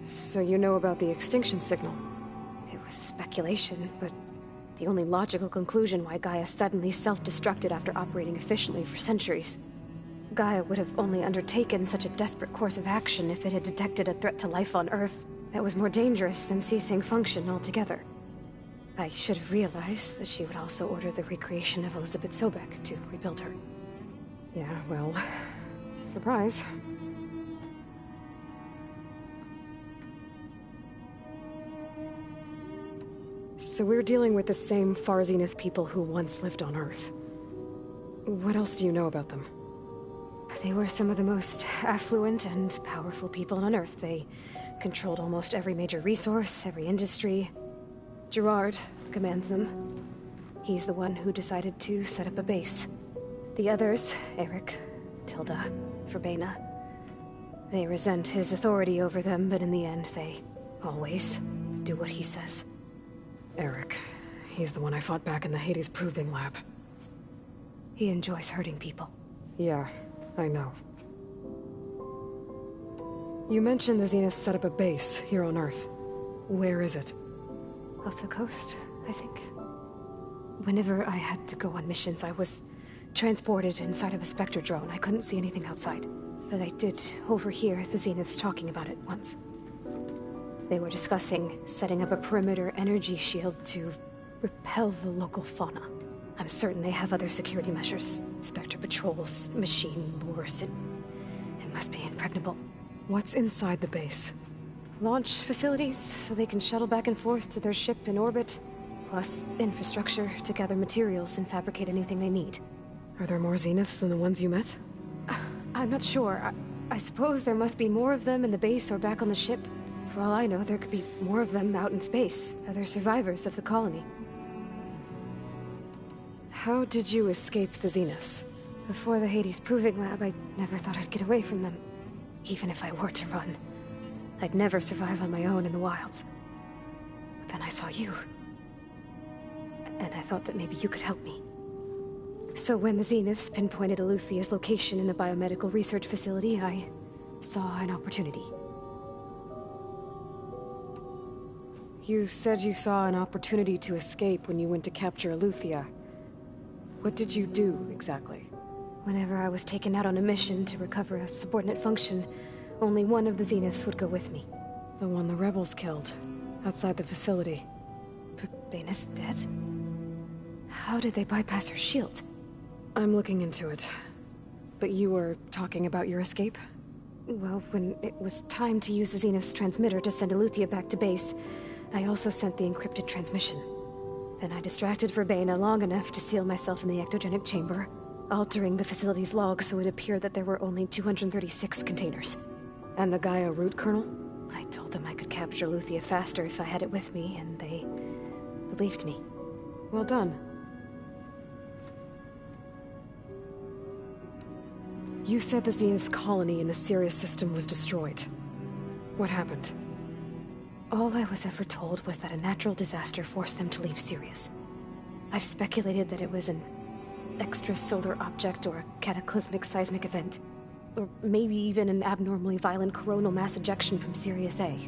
So you know about the extinction signal? It was speculation, but The only logical conclusion why Gaia suddenly self-destructed after operating efficiently for centuries. Gaia would have only undertaken such a desperate course of action if it had detected a threat to life on Earth that was more dangerous than ceasing function altogether. I should have realized that she would also order the recreation of Elizabeth Sobek to rebuild her. Yeah, well, surprise. So we're dealing with the same Far Zenith people who once lived on Earth. What else do you know about them? They were some of the most affluent and powerful people on Earth. They controlled almost every major resource, every industry. Gerard commands them. He's the one who decided to set up a base. The others, Eric, Tilda, Verbena, they resent his authority over them, but in the end, they always do what he says. Eric. He's the one I fought back in the Hades Proving Lab. He enjoys hurting people. Yeah, I know. You mentioned the Zeniths set up a base here on Earth. Where is it? Off the coast, I think. Whenever I had to go on missions, I was transported inside of a Spectre drone. I couldn't see anything outside. But I did overhear the Zeniths talking about it once. They were discussing setting up a perimeter energy shield to repel the local fauna. I'm certain they have other security measures. Spectre patrols, machine lures. It must be impregnable. What's inside the base? Launch facilities, so they can shuttle back and forth to their ship in orbit. Plus, infrastructure to gather materials and fabricate anything they need. Are there more Zeniths than the ones you met? I'm not sure. I suppose there must be more of them in the base or back on the ship. For all I know, there could be more of them out in space, other survivors of the colony. How did you escape the Zeniths? Before the Hades Proving Lab, I never thought I'd get away from them. Even if I were to run. I'd never survive on my own in the wilds. But then I saw you. And I thought that maybe you could help me. So when the Zeniths pinpointed Eluthia's location in the biomedical research facility, I saw an opportunity. You said you saw an opportunity to escape when you went to capture Eluthia. What did you do, exactly? Whenever I was taken out on a mission to recover a subordinate function, only one of the Zeniths would go with me. The one the rebels killed, outside the facility. Verbena's dead? How did they bypass her shield? I'm looking into it. But you were talking about your escape? Well, when it was time to use the Zenith's transmitter to send Eluthia back to base, I also sent the encrypted transmission. Then I distracted Verbena long enough to seal myself in the ectogenic chamber, altering the facility's log so it appeared that there were only 236 containers. And the Gaia root kernel? I told them I could capture Eluthia faster if I had it with me, and they believed me. Well done. You said the Zenith's colony in the Sirius system was destroyed. What happened? All I was ever told was that a natural disaster forced them to leave Sirius. I've speculated that it was an extrasolar object or a cataclysmic seismic event. Or maybe even an abnormally violent coronal mass ejection from Sirius A.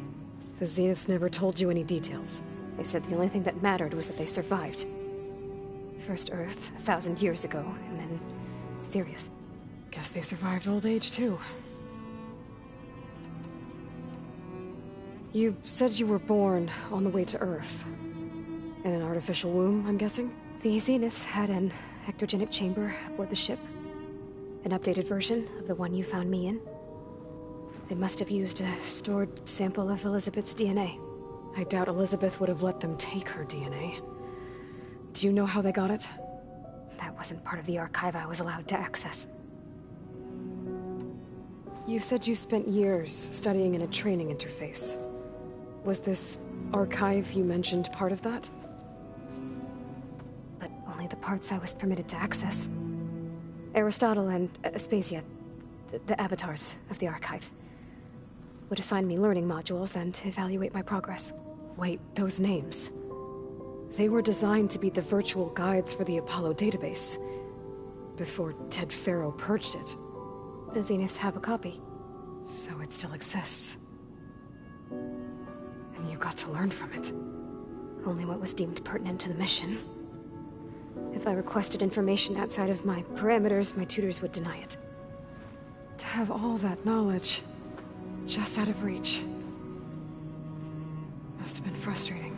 The Zeniths never told you any details. They said the only thing that mattered was that they survived. First Earth, 1,000 years ago, and then Sirius. Guess they survived old age, too. You said you were born on the way to Earth. In an artificial womb, I'm guessing? The Zeniths had an ectogenic chamber aboard the ship. An updated version of the one you found me in. They must have used a stored sample of Elizabeth's DNA. I doubt Elizabeth would have let them take her DNA. Do you know how they got it? That wasn't part of the archive I was allowed to access. You said you spent years studying in a training interface. Was this archive you mentioned part of that? But only the parts I was permitted to access. Aristotle and Aspasia, the avatars of the archive, would assign me learning modules and evaluate my progress. Wait, those names. They were designed to be the virtual guides for the Apollo database, before Ted Faro purged it. The Zeniths have a copy, so it still exists. And you got to learn from it. Only what was deemed pertinent to the mission. If I requested information outside of my parameters, my tutors would deny it. To have all that knowledge, just out of reach, must have been frustrating.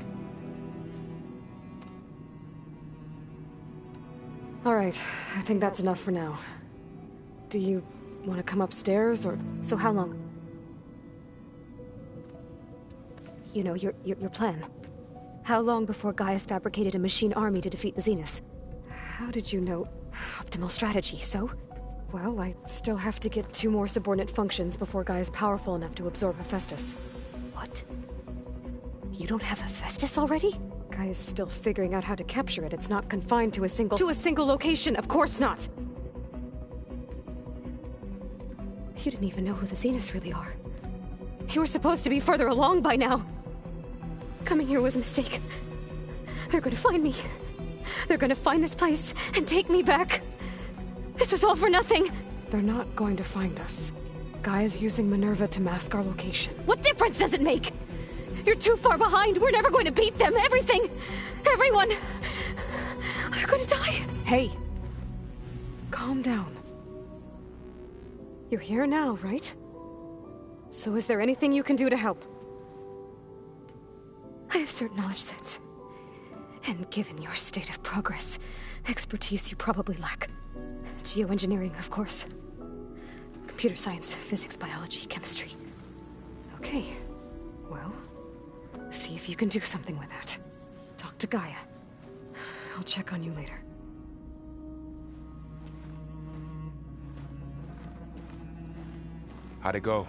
All right, I think that's enough for now. Do you want to come upstairs, or... So how long? You know, your plan. How long before Gaius fabricated a machine army to defeat the Zeniths? How did you know? Optimal strategy, so? Well, I still have to get 2 more subordinate functions before Gaia's powerful enough to absorb Hephaestus. What? You don't have Hephaestus already? Gaia's still figuring out how to capture it. It's not confined to a single... To a single location! Of course not! You didn't even know who the Zeniths really are. You were supposed to be further along by now! Coming here was a mistake. They're gonna find me. They're gonna find this place and take me back. This was all for nothing! They're not going to find us. Gaia's using Minerva to mask our location. What difference does it make? You're too far behind. We're never going to beat them. Everything, everyone, they're gonna die. Hey, calm down. You're here now, right? So is there anything you can do to help? I have certain knowledge sets. And given your state of progress, expertise you probably lack. Geoengineering, of course. Computer science, physics, biology, chemistry. Okay. Well, see if you can do something with that. Talk to Gaia. I'll check on you later. How'd it go?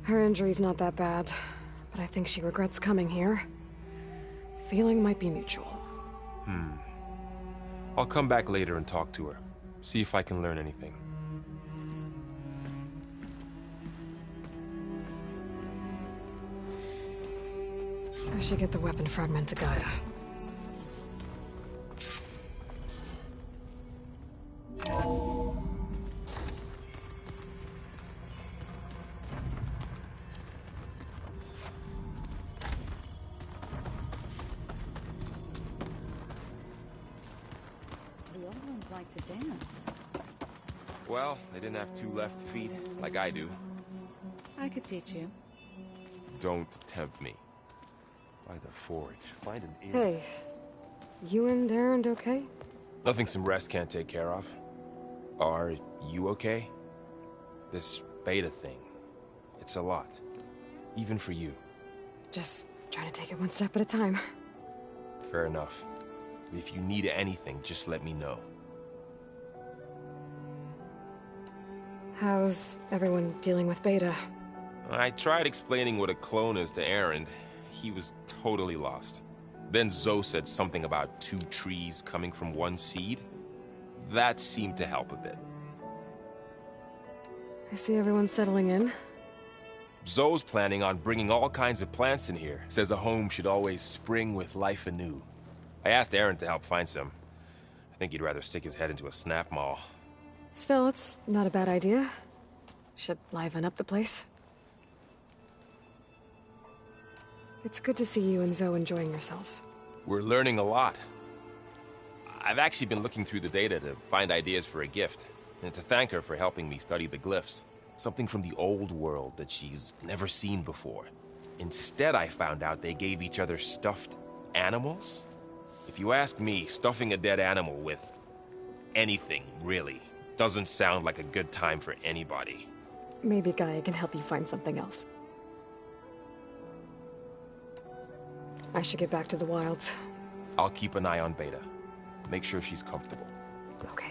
Her injury's not that bad, but I think she regrets coming here. Feeling might be mutual. I'll come back later and talk to her. See if I can learn anything. I should get the weapon fragment to Gaia. Like to dance. Well, they didn't have 2 left feet, like I do. I could teach you. Don't tempt me. By the forge, find an inn. Hey, you and Erend okay? Nothing some rest can't take care of. Are you okay? This beta thing, it's a lot. Even for you. Just trying to take it one step at a time. Fair enough. If you need anything, just let me know. How's everyone dealing with Beta? I tried explaining what a clone is to Erend. He was totally lost. Then Zoe said something about 2 trees coming from 1 seed. That seemed to help a bit. I see everyone settling in. Zoe's planning on bringing all kinds of plants in here. Says a home should always spring with life anew. I asked Erend to help find some. I think he'd rather stick his head into a snap mall. Still, it's not a bad idea. Should liven up the place. It's good to see you and Zoe enjoying yourselves. We're learning a lot. I've actually been looking through the data to find ideas for a gift, and to thank her for helping me study the glyphs. Something from the old world that she's never seen before. Instead, I found out they gave each other stuffed animals. If you ask me, stuffing a dead animal with anything, really, doesn't sound like a good time for anybody. Maybe Gaia can help you find something else. I should get back to the wilds. I'll keep an eye on Beta. Make sure she's comfortable. Okay.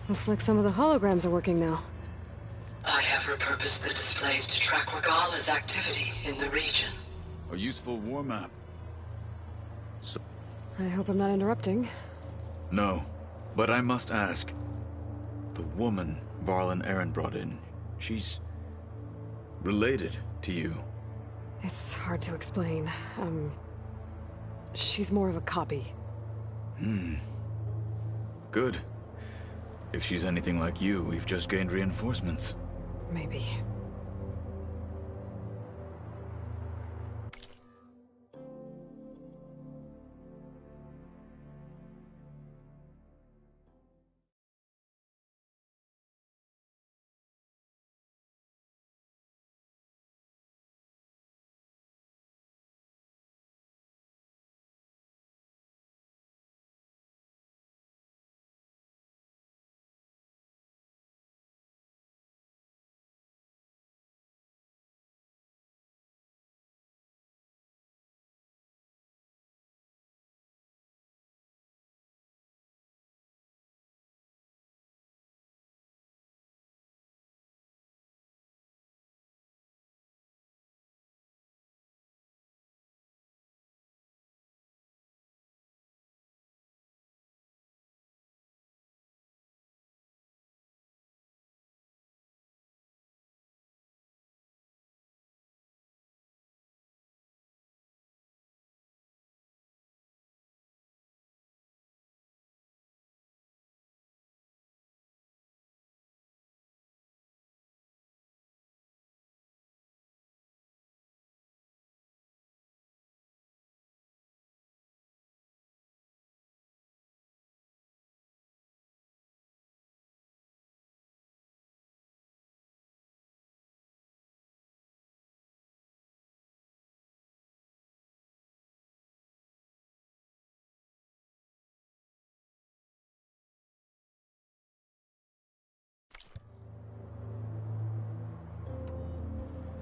Looks like some of the holograms are working now. I have repurposed the displays to track Regala's activity in the region. A useful war map. So I hope I'm not interrupting. no, but I must ask. The woman Varl and Erend brought in, she's related to you. It's hard to explain. She's more of a copy. Good. If she's anything like you, we've just gained reinforcements. Maybe.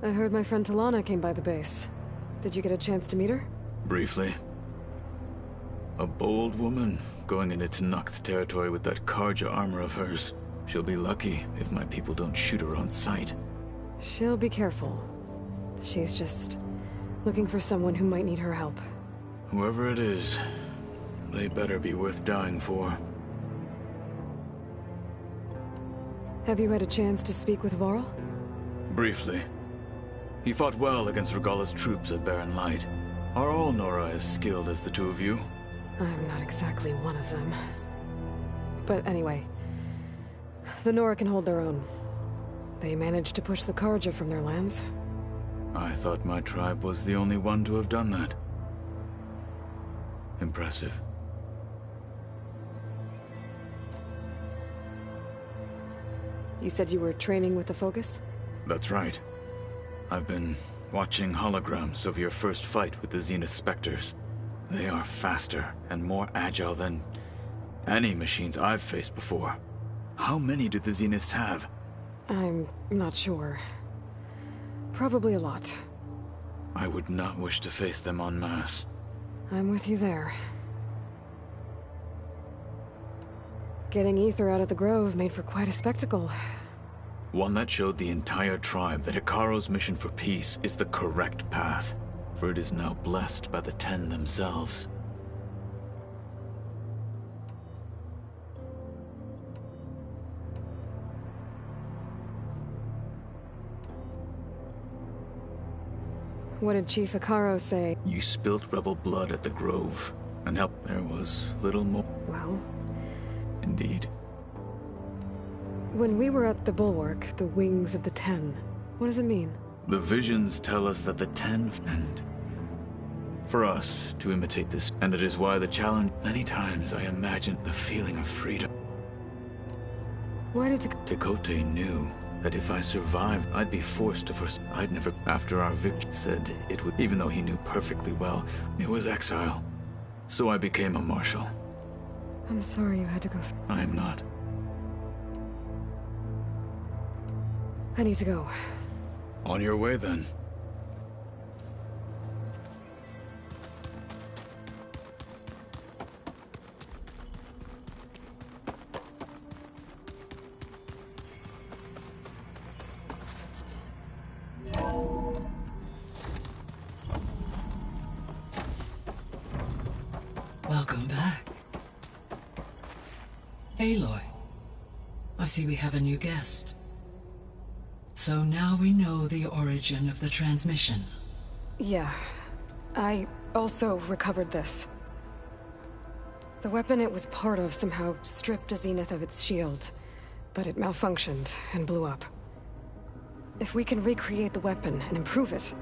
I heard my friend Talana came by the base. Did you get a chance to meet her? Briefly. A bold woman, going into Tenakth territory with that Karja armor of hers. She'll be lucky if my people don't shoot her on sight. She'll be careful. She's just looking for someone who might need her help. Whoever it is, they better be worth dying for. Have you had a chance to speak with Varl? Briefly. He fought well against Regalla's troops at Barren Light. Are all Nora as skilled as the two of you? I'm not exactly one of them. But anyway, the Nora can hold their own. They managed to push the Karja from their lands. I thought my tribe was the only one to have done that. Impressive. You said you were training with the Focus? That's right. I've been watching holograms of your first fight with the Zenith Spectres. They are faster and more agile than any machines I've faced before. How many do the Zeniths have? I'm not sure. Probably a lot. I would not wish to face them en masse. I'm with you there. Getting Ether out of the Grove made for quite a spectacle. One that showed the entire tribe that Hekarro's mission for peace is the correct path, for it is now blessed by the Ten themselves. What did Chief Hekarro say? You spilt rebel blood at the Grove, and helped. There was little more. Well? Indeed. When we were at the Bulwark, the Wings of the Ten, what does it mean? The visions tell us that the Ten end. For us to imitate this, and it is why the challenge. Many times I imagined the feeling of freedom. Why did Tekote knew that if I survived, I'd be forced to I'd never, after our victory, said it would, even though he knew perfectly well, it was exile. So I became a marshal. I'm sorry you had to go through. I am not. I need to go. On your way, then. Welcome back. Aloy, I see we have a new guest. So now we know the origin of the transmission. Yeah. I also recovered this. The weapon it was part of somehow stripped a Zenith of its shield, but it malfunctioned and blew up. If we can recreate the weapon and improve it,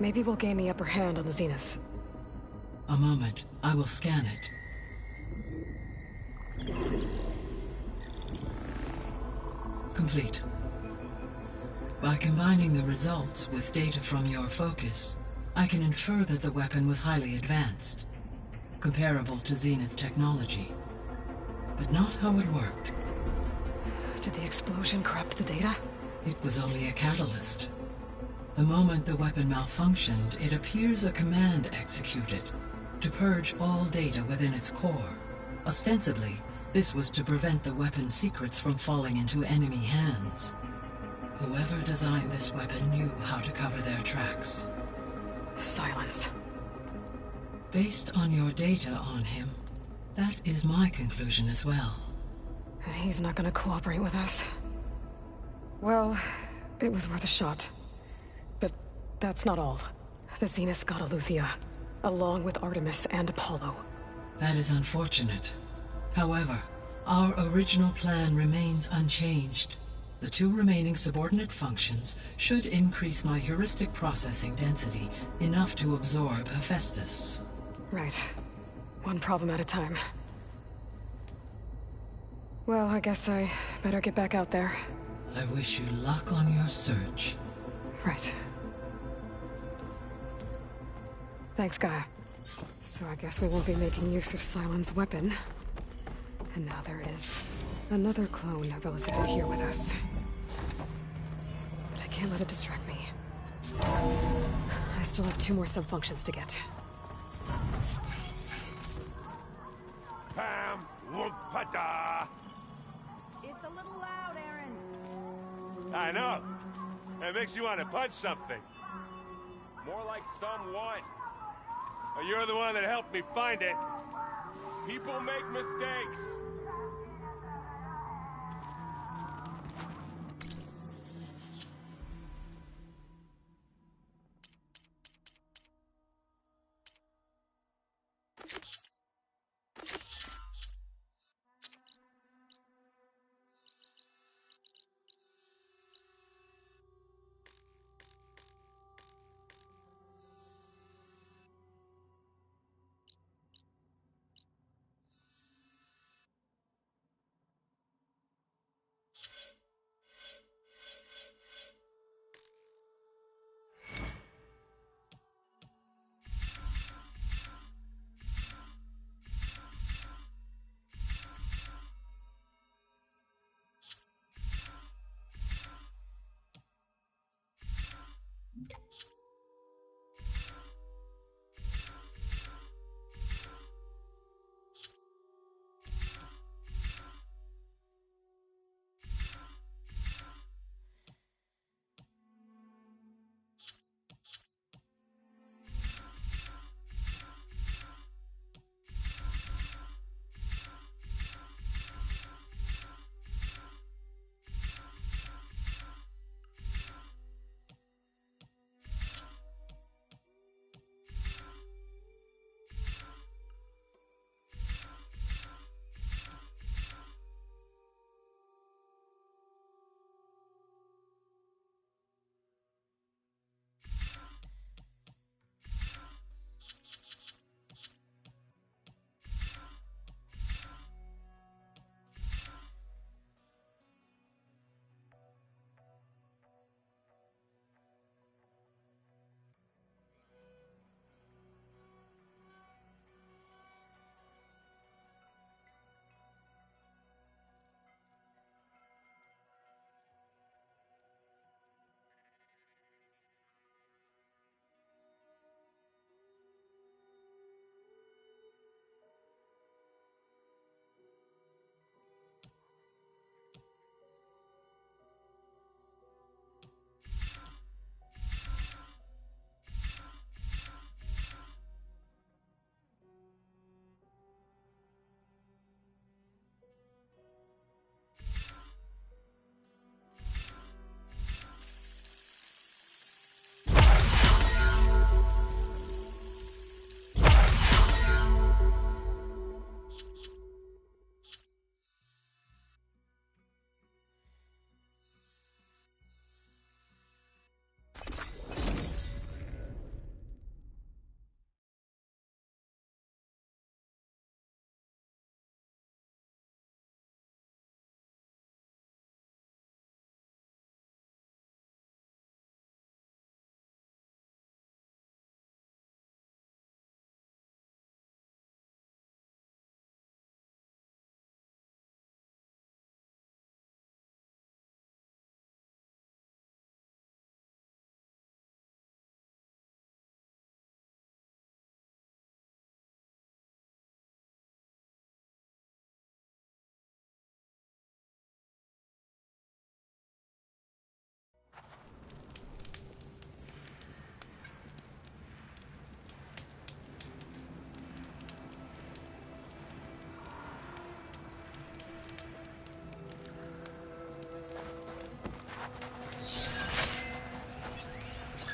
maybe we'll gain the upper hand on the Zeniths. A moment. I will scan it. Complete. By combining the results with data from your focus, I can infer that the weapon was highly advanced, comparable to Zenith technology, but not how it worked. Did the explosion corrupt the data? It was only a catalyst. The moment the weapon malfunctioned, it appears a command executed to purge all data within its core. Ostensibly, this was to prevent the weapon's secrets from falling into enemy hands. Whoever designed this weapon knew how to cover their tracks. Silence. Based on your data on him, that is my conclusion as well. And he's not gonna cooperate with us. Well, it was worth a shot. But that's not all. The Zeniths got Aletheia, along with Artemis and Apollo. That is unfortunate. However, our original plan remains unchanged. The 2 remaining subordinate functions should increase my heuristic processing density enough to absorb Hephaestus. Right. One problem at a time. Well, I guess I better get back out there. I wish you luck on your search. Right. Thanks, Gaia. So I guess we won't be making use of Sylens' weapon. And now there is another clone of Elizabeth here with us. But I can't let it distract me. I still have 2 more sub-functions to get. Pam Wumpada! It's a little loud, Aaron. I know. It makes you want to punch something. More like someone. You're the one that helped me find it. People make mistakes.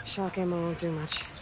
Shock ammo won't do much.